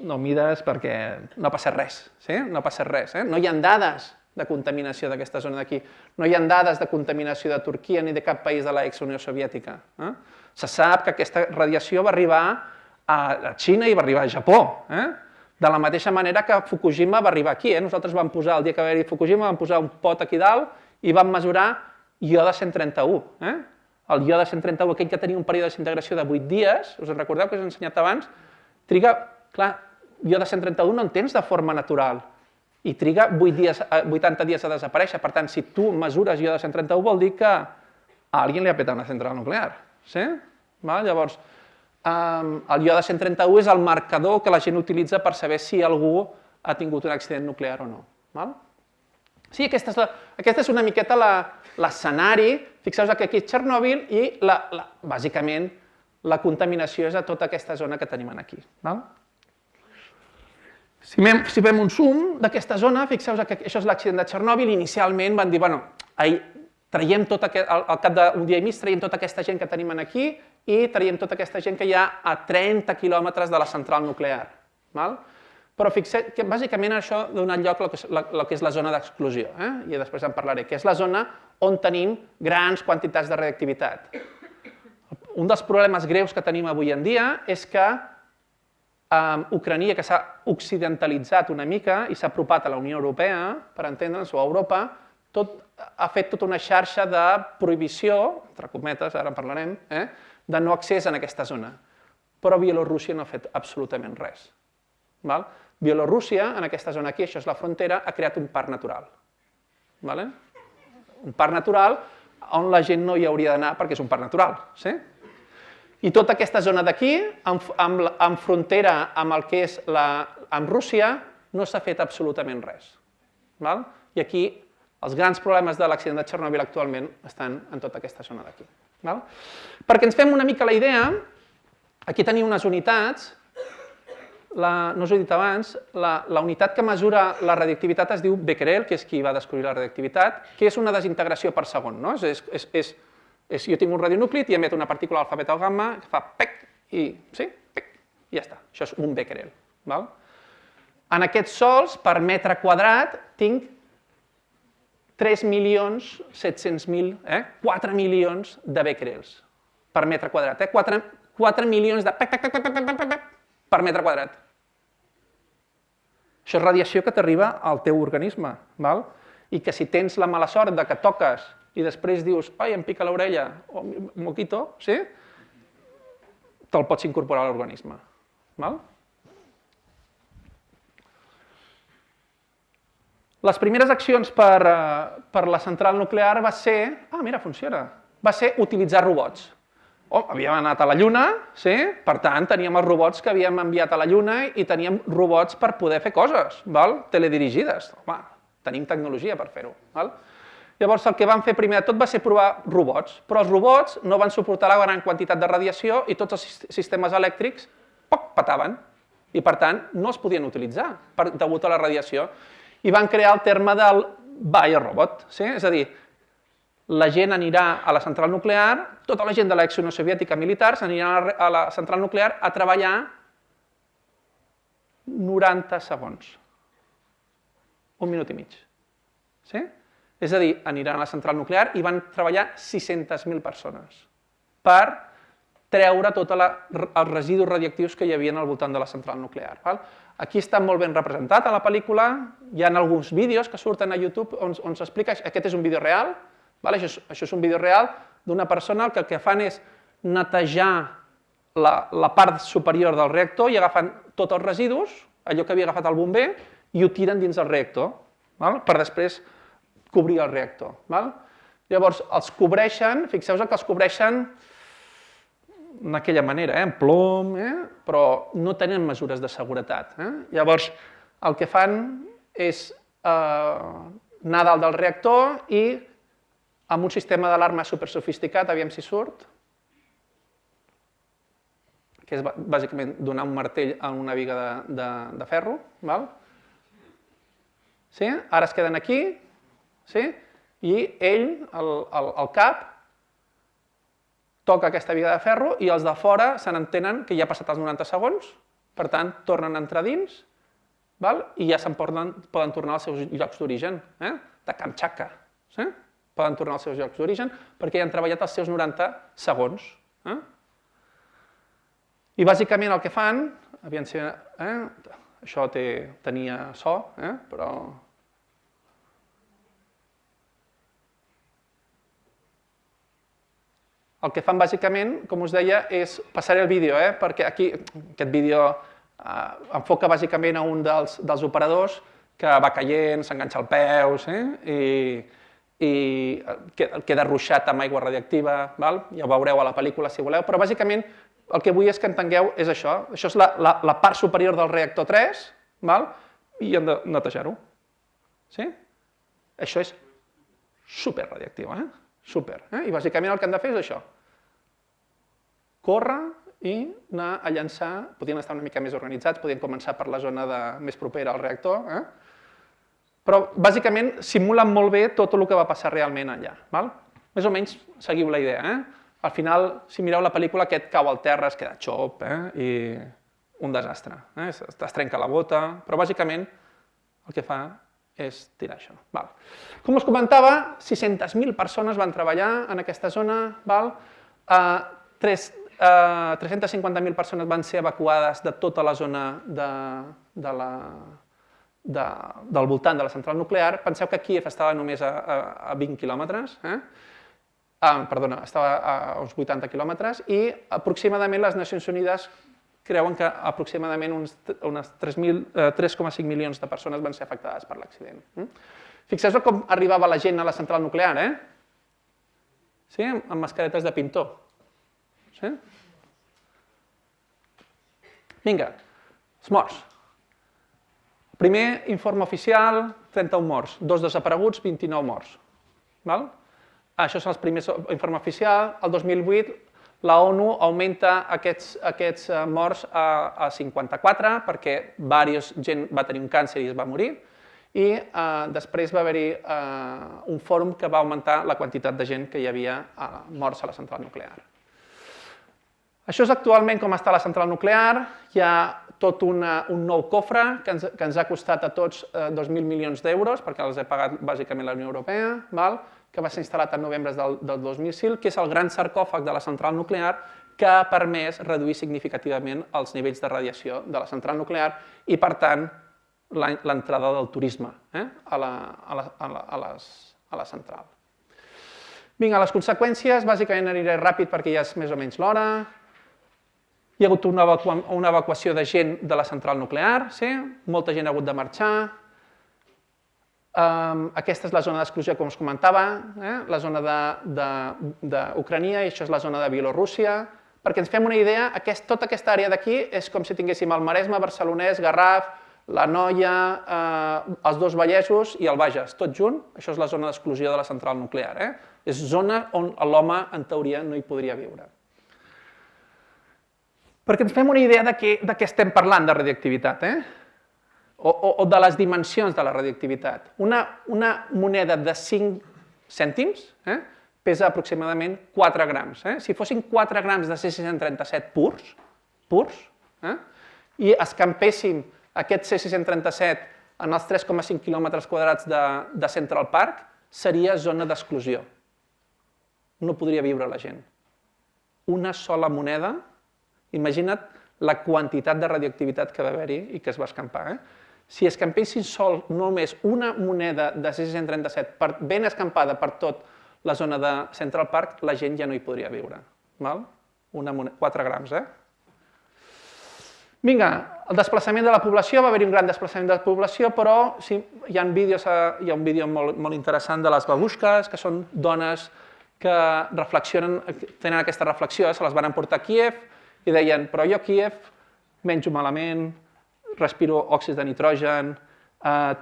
no mires perquè no passa res, no passa res, no hi ha dades de contaminació d'aquesta zona d'aquí, no hi ha dades de contaminació de Turquia ni de cap país de l'ex-Unió Soviètica. Se sap que aquesta radiació va arribar a Xina i va arribar a Japó, de la mateixa manera que Fukushima va arribar aquí. Nosaltres vam posar, el dia que va haver-hi Fukushima, vam posar un pot aquí dalt i vam mesurar iode 131. El iode 131, aquell que tenia un període de desintegració de 8 dies, us en recordeu que us he ensenyat abans, triga, clar, iode 131 no en tens de forma natural i triga 80 dies a desaparèixer. Per tant, si tu mesures iode 131 vol dir que a algú li ha petat una central nuclear. Llavors, el iode 131 és el marcador que la gent utilitza per saber si algú ha tingut un accident nuclear o no. Sí, aquesta és una miqueta l'escenari. Fixeu-vos que aquí és Txernòbil i, bàsicament, la contaminació és a tota aquesta zona que tenim aquí. Si fem un zoom d'aquesta zona, fixeu-vos que això és l'accident de Txernòbil. Inicialment van dir, bueno, traiem al cap d'un dia i mig, traiem tota aquesta gent que tenim aquí i traiem tota aquesta gent que hi ha a 30 quilòmetres de la central nuclear. Però fixeu que bàsicament això ha donat lloc al que és la zona d'exclusió, i després en parlaré, que és la zona on tenim grans quantitats de radioactivitat. Un dels problemes greus que tenim avui en dia és que Ucrania, que s'ha occidentalitzat una mica i s'ha apropat a la Unió Europea, per entendre'ns, o a Europa, ha fet tota una xarxa de prohibició, entre cometes, ara en parlarem, de no accés en aquesta zona. Però Bielorússia no ha fet absolutament res. Bielorússia, en aquesta zona aquí, això és la frontera, ha creat un parc natural. Un parc natural on la gent no hi hauria d'anar perquè és un parc natural. I tota aquesta zona d'aquí, en frontera amb el que és amb Rússia, no s'ha fet absolutament res. I aquí els grans problemes de l'accident de Txernòbil actualment estan en tota aquesta zona d'aquí. Perquè ens fem una mica la idea, aquí teniu unes unitats, no us ho he dit abans, la unitat que mesura la radioactivitat es diu Becquerel, que és qui va descobrir la radioactivitat, que és una desintegració per segon. Jo tinc un radionúclid i emet una partícula alfa, beta o gamma, que fa pec i ja està. Això és un Becquerel. En aquests sols, per metre quadrat, tinc 3.700.000, 4 milions de becquerels per metre quadrat. 4 milions de per metre quadrat. Això és radiació que t'arriba al teu organisme. I que si tens la mala sort de que toques i després dius, ai, em pica l'orella, o moquito, te'l pots incorporar a l'organisme. Les primeres accions per la central nuclear va ser, mira, funciona, va ser utilitzar robots. Havíem anat a la Lluna, per tant, teníem els robots que havíem enviat a la Lluna i teníem robots per poder fer coses, teledirigides. Home, tenim tecnologia per fer-ho. Llavors, el que vam fer primer de tot va ser provar robots, però els robots no van suportar la gran quantitat de radiació i tots els sistemes elèctrics petaven i, per tant, no els podien utilitzar degut a la radiació. I van crear el terme del biorobot, és a dir, la gent anirà a la central nuclear, tota la gent de l'ex-Unió Soviètica militars anirà a la central nuclear a treballar 90 segons, 1 minut i mig. És a dir, aniran a la central nuclear i van treballar 600.000 persones per treure tots els residus radioactius que hi havia al voltant de la central nuclear. Aquí està molt ben representat a la pel·lícula, hi ha alguns vídeos que surten a YouTube on s'explica, aquest és un vídeo real, això és un vídeo real d'una persona que el que fan és netejar la part superior del reactor i agafen tots els residus, allò que havia agafat el bomber, i ho tiren dins el reactor, per després cobrir el reactor. Llavors, els cobreixen, fixeu-vos que els cobreixen d'aquella manera, en plom, però no tenen mesures de seguretat. Llavors, el que fan és anar dalt del reactor i amb un sistema d'alarma supersofisticat, aviam si surt, que és bàsicament donar un martell a una viga de ferro. Sí? Ara es queden aquí, sí? I ell, el cap, toca aquesta viga de ferro i els de fora se n'entenen que ja ha passat els 90 segons, per tant, tornen a entrar dins i ja poden tornar als seus llocs d'origen, de Kamchatka. Poden tornar als seus llocs d'origen perquè ja han treballat els seus 90 segons. I bàsicament el que fan, aviam si... Això tenia so, però... El que fan bàsicament, com us deia, és... Passaré el vídeo, perquè aquí aquest vídeo enfoca bàsicament a un dels operadors que va caient, s'enganxa els peus i queda ruixat amb aigua radioactiva, ja ho veureu a la pel·lícula si voleu, però bàsicament el que vull és que entengueu és això. Això és la part superior del reactor 3 i hem de netejar-ho. Això és super radioactiu, super. I bàsicament el que han de fer és això. Córrer i anar a llançar, podien estar una mica més organitzats, podien començar per la zona més propera al reactor, però bàsicament simulen molt bé tot el que va passar realment allà. Més o menys seguiu la idea. Al final, si mireu la pel·lícula, aquest cau al terra, es queda xop i un desastre. Es trenca la bota, però bàsicament el que fa és tirar això. Com us comentava, 600.000 persones van treballar en aquesta zona, 350.000 persones van ser evacuades de tota la zona del voltant de la central nuclear. Penseu que Kíev estava només a 20 quilòmetres, perdona, estava a uns 80 quilòmetres i aproximadament les Nacions Unides creuen que aproximadament uns 3,5 milions de persones van ser afectades per l'accident. Fixeu-vos com arribava la gent a la central nuclear, sí? Amb mascaretes de pintor. Vinga, els morts. Primer informe oficial, 31 morts, 2 desapareguts, 29 morts. Això és el primer informe oficial. El 2008 la ONU augmenta aquests morts a 54 perquè gent va tenir un càncer i es va morir i després va haver-hi un fòrum que va augmentar la quantitat de gent que hi havia morts a la central nuclear. Això és actualment com està la central nuclear. Hi ha tot un nou cofre que ens ha costat a tots 2.000 milions d'euros perquè els ha pagat bàsicament la Unió Europea, que va ser instal·lat en novembre del 2005, que és el gran sarcòfag de la central nuclear que ha permès reduir significativament els nivells de radiació de la central nuclear i, per tant, l'entrada del turisme a la central. Vinga, les conseqüències, bàsicament aniré ràpid perquè ja és més o menys l'hora. Hi ha hagut una evacuació de gent de la central nuclear, molta gent ha hagut de marxar. Aquesta és la zona d'exclusió, com us comentava, la zona d'Ucrania i això és la zona de Bielorússia. Perquè ens fem una idea, tota aquesta àrea d'aquí és com si tinguéssim el Maresme, Barcelonès, Garraf, l'Anoia, els dos Vallesos i el Bages, tot junt. Això és la zona d'exclusió de la central nuclear. És zona on l'home, en teoria, no hi podria viure. Perquè ens fem una idea de què estem parlant de radioactivitat, o de les dimensions de la radioactivitat. Una moneda de 5 cèntims pesa aproximadament 4 grams. Si fossin 4 grams de C637 purs, i escampéssim aquest C637 en els 3,5 quilòmetres quadrats de Central Park, seria zona d'exclusió. No podria viure la gent. Una sola moneda, imagina't la quantitat de radioactivitat que va haver-hi i que es va escampar. Si escampessin sol només una moneda de C637 ben escampada per tot la zona de Central Park, la gent ja no hi podria viure. 4 grams, Vinga, el desplaçament de la població, va haver-hi un gran desplaçament de la població, però hi ha un vídeo molt interessant de les babushkas, que són dones que reflexionen, tenen aquesta reflexió, se les van emportar a Kíev i deien, però jo a Kíev menjo malament, respiro òxids de nitrogen,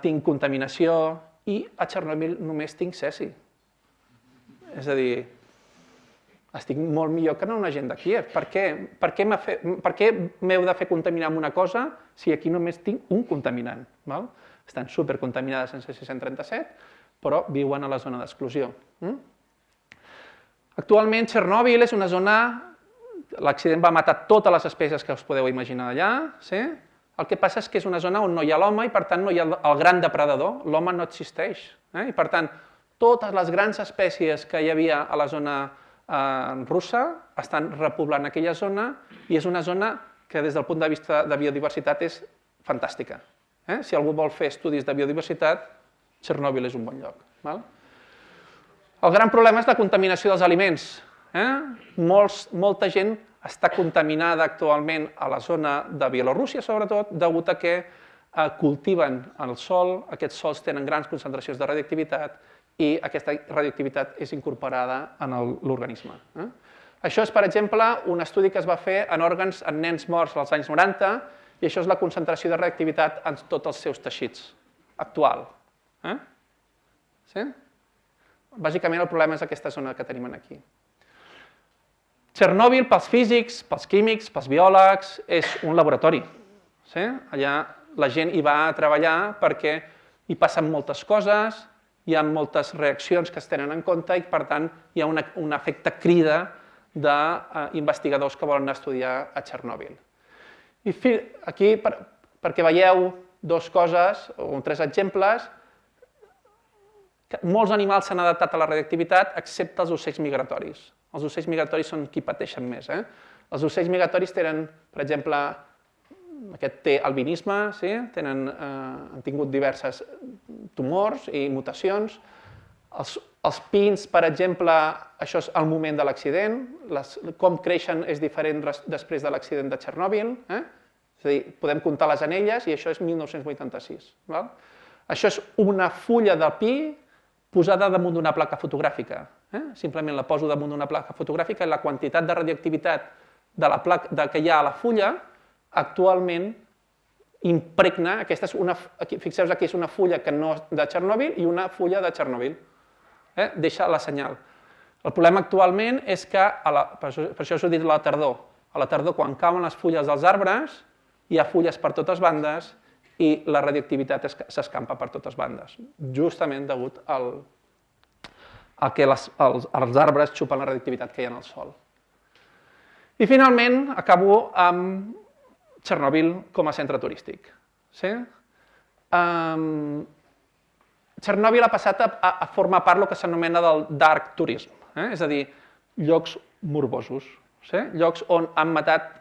tinc contaminació i a Chernobyl només tinc cesi. És a dir, estic molt millor que en una gent de Kíev. Per què m'heu de fer contaminar amb una cosa si aquí només tinc un contaminant? Estan supercontaminades en C637, però viuen a la zona d'exclusió. Actualment, Txernòbil és una zona... L'accident va matar totes les espècies que us podeu imaginar allà. El que passa és que és una zona on no hi ha l'home i, per tant, no hi ha el gran depredador. L'home no existeix. I, per tant, totes les grans espècies que hi havia a la zona russa estan repoblant aquella zona i és una zona que, des del punt de vista de biodiversitat, és fantàstica. Si algú vol fer estudis de biodiversitat, Txernòbil és un bon lloc. El gran problema és la contaminació dels aliments. Molta gent està contaminada actualment a la zona de Bielorússia, sobretot, degut a que cultiven el sòl, aquests sòls tenen grans concentracions de radioactivitat i aquesta radioactivitat és incorporada en l'organisme. Això és, per exemple, un estudi que es va fer en òrgans en nens morts als anys 90 i això és la concentració de radioactivitat en tots els seus teixits actual. Bàsicament el problema és aquesta zona que tenim aquí. Txernòbil, pels físics, pels químics, pels biòlegs, és un laboratori. Allà la gent hi va a treballar perquè hi passen moltes coses, hi ha moltes reaccions que es tenen en compte i, per tant, hi ha un efecte crida d'investigadors que volen estudiar a Txernòbil. I aquí, perquè veieu dues coses, o tres exemples, molts animals s'han adaptat a la radioactivitat, excepte els ocells migratoris. Els ocells migratoris són qui pateixen més. Els ocells migratoris tenen, per exemple, aquest té albinisme, han tingut diverses tumors i mutacions. Els pins, per exemple, això és el moment de l'accident, com creixen és diferent després de l'accident de Txernòbil. És a dir, podem comptar les anelles i això és 1986. Això és una fulla de pi posada damunt d'una placa fotogràfica. Simplement la poso damunt d'una placa fotogràfica i la quantitat de radioactivitat que hi ha a la fulla actualment impregna, fixeu-vos aquí és una fulla que no de Txernòbil i una fulla de Txernòbil. Deixa la senyal. El problema actualment és que, per això us ho he dit a la tardor, quan cauen les fulles dels arbres, hi ha fulles per totes bandes i la radioactivitat s'escampa per totes bandes, justament degut a que els arbres xupen la radioactivitat que hi ha en el sòl. I finalment acabo amb Txernòbil com a centre turístic. Txernòbil ha passat a formar part del que s'anomena del dark tourism, és a dir, llocs morbosos, llocs on han matat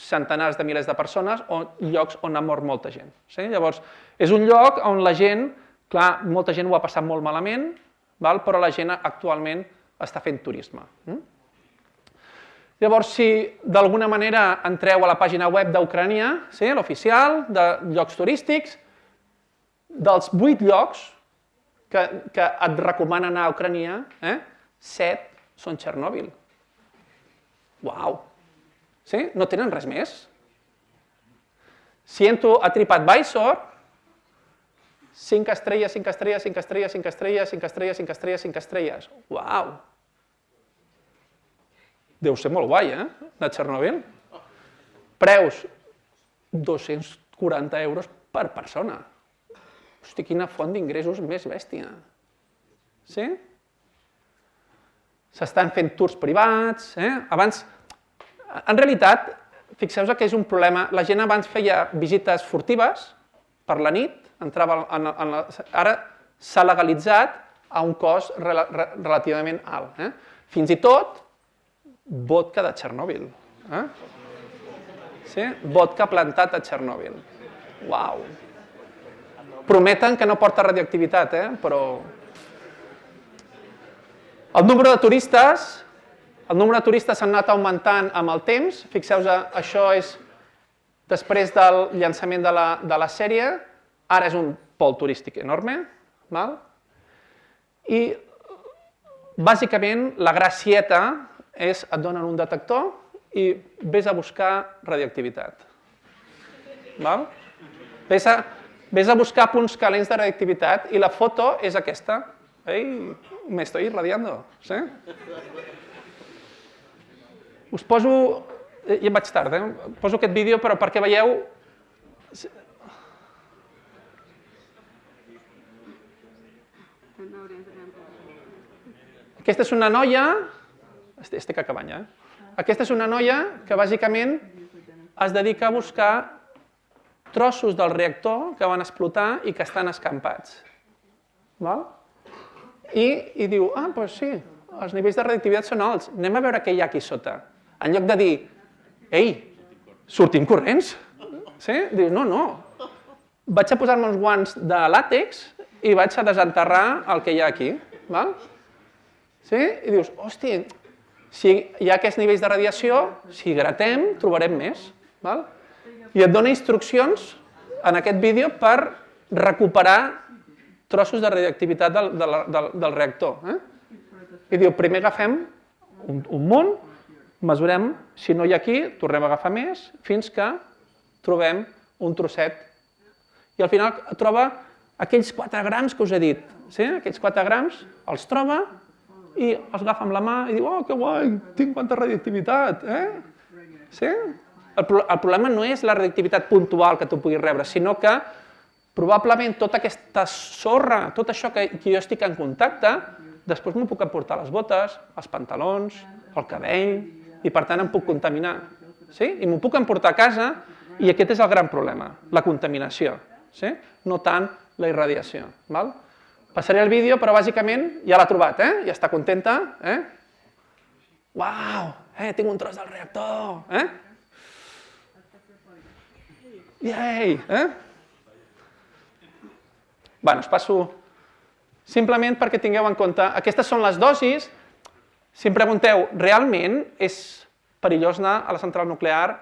centenars de milers de persones o llocs on ha mort molta gent. Llavors, és un lloc on la gent, clar, molta gent ho ha passat molt malament, però la gent actualment està fent turisme. Llavors, si d'alguna manera entreu a la pàgina web d'Ucrània, l'oficial, de llocs turístics, dels 8 llocs que et recomanen anar a Ucrània, 7 són Txernòbil. Uau! No tenen res més. Si entro a TripAdvisor, 5 estrelles, 5 estrelles, 5 estrelles, 5 estrelles, 5 estrelles, 5 estrelles, 5 estrelles. Uau! Deu ser molt guai, de Txernòbil. Preus, 240 euros per persona. Hosti, quina font d'ingressos més bèstia. S'estan fent tours privats. Abans, en realitat, fixeu-vos que és un problema. La gent abans feia visites furtives per la nit, ara s'ha legalitzat a un cost relativament alt. Fins i tot vodka de Txernòbil. Vodka plantat a Txernòbil. Uau! Prometen que no porta radioactivitat, però... El número de turistes s'ha anat augmentant amb el temps. Fixeu-vos, això és després del llançament de la sèrie. Ara és un pol turístic enorme. I, bàsicament, la gracieta és et donen un detector i vés a buscar radioactivitat. Vés a buscar punts calents de radioactivitat i la foto és aquesta. me estoy irradiando. Sí? Us poso, ja em vaig tard, poso aquest vídeo però perquè veieu... Aquesta és una noia, este que cabanya, aquesta és una noia que bàsicament es dedica a buscar trossos del reactor que van explotar i que estan escampats. I diu, doncs sí, els nivells de radioactivitat són alts, anem a veure què hi ha aquí sota. En lloc de dir, ei, sortim corrents. Diu, no, vaig a posar-me uns guants de làtex i vaig a desenterrar el que hi ha aquí. I dius, hòstia, si hi ha aquests nivells de radiació, si gratem, trobarem més. I et dona instruccions en aquest vídeo per recuperar trossos de radioactivitat del reactor. I diu, primer agafem un munt, mesurem, si no hi ha aquí, tornem a agafar més, fins que trobem un trosset. I al final troba aquells 4 grams que us he dit. Aquells 4 grams els troba i els agafa amb la mà i diu, oh, que guai, tinc quanta radioactivitat. El problema no és la radioactivitat puntual que tu puguis rebre, sinó que probablement tota aquesta sorra, tot això que jo estic en contacte, després m'ho puc emportar a les botes, als pantalons, al cabell, i per tant em puc contaminar. I m'ho puc emportar a casa, i aquest és el gran problema, la contaminació, no tant la irradiació. Passaré el vídeo, però bàsicament ja l'ha trobat, ja està contenta. Uau, tinc un tros del reactor. Iei! Us passo simplement perquè tingueu en compte, aquestes són les dosis. Si em pregunteu, realment és perillós anar a la central nuclear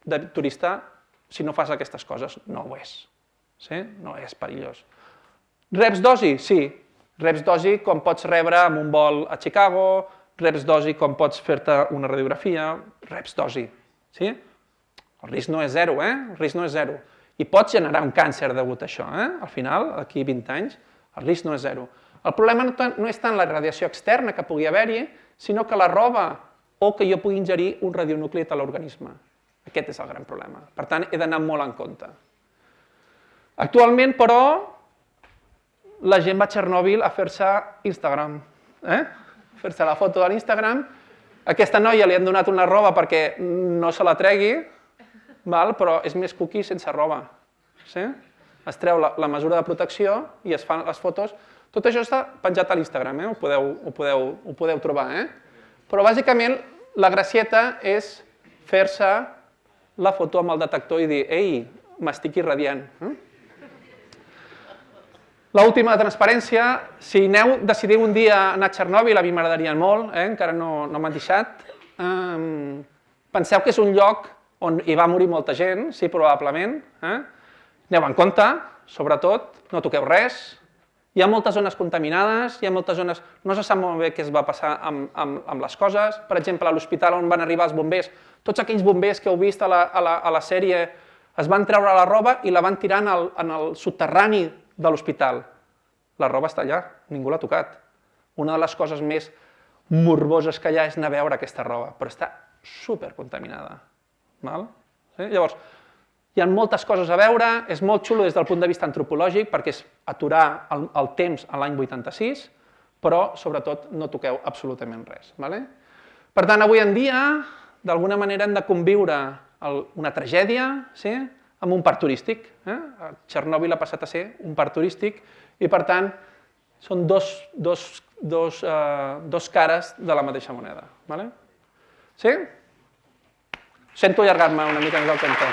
de turista si no fas aquestes coses? No ho és. No és perillós. Reps dosi? Sí. Reps dosi com pots rebre amb un vol a Chicago, reps dosi com pots fer-te una radiografia, reps dosi. El risc no és zero, el risc no és zero. I pots generar un càncer degut a això, al final, d'aquí 20 anys, el risc no és zero. El problema no és tant la radiació externa que pugui haver-hi, sinó que la roba o que jo pugui ingerir un radionuclid a l'organisme. Aquest és el gran problema. Per tant, he d'anar molt en compte. Actualment, però, la gent va a Txernòbil a fer-se Instagram. Fer-se la foto de l'Instagram. A aquesta noia li han donat una roba perquè no se la tregui, però és més cookie sense roba. Es treu la mesura de protecció i es fan les fotos. Tot això està penjat a l'Instagram, ho podeu trobar. Però bàsicament la gracieta és fer-se la foto amb el detector i dir, ei, m'estic irradiant. L'última transparència, si decidiu un dia anar a Txernòbil, a mi m'agradaria molt, encara no m'han deixat, penseu que és un lloc on hi va morir molta gent, sí, probablement. Aneu en compte, sobretot, no toqueu res. Hi ha moltes zones contaminades, hi ha moltes zones... No se sap molt bé què es va passar amb les coses. Per exemple, a l'hospital on van arribar els bombers, tots aquells bombers que heu vist a la sèrie es van treure la roba i la van tirar en el soterrani de l'hospital. La roba està allà, ningú l'ha tocat. Una de les coses més morboses que hi ha és anar a veure aquesta roba, però està supercontaminada. Llavors, hi ha moltes coses a veure, és molt xulo des del punt de vista antropològic, perquè és aturar el temps a l'any 86, però, sobretot, no toqueu absolutament res. Per tant, avui en dia, d'alguna manera hem de conviure una tragèdia amb un parc turístic. Txernòbil ha passat a ser un parc turístic i, per tant, són dos cares de la mateixa moneda. Sí? Sento allargar-me una mica més del compte.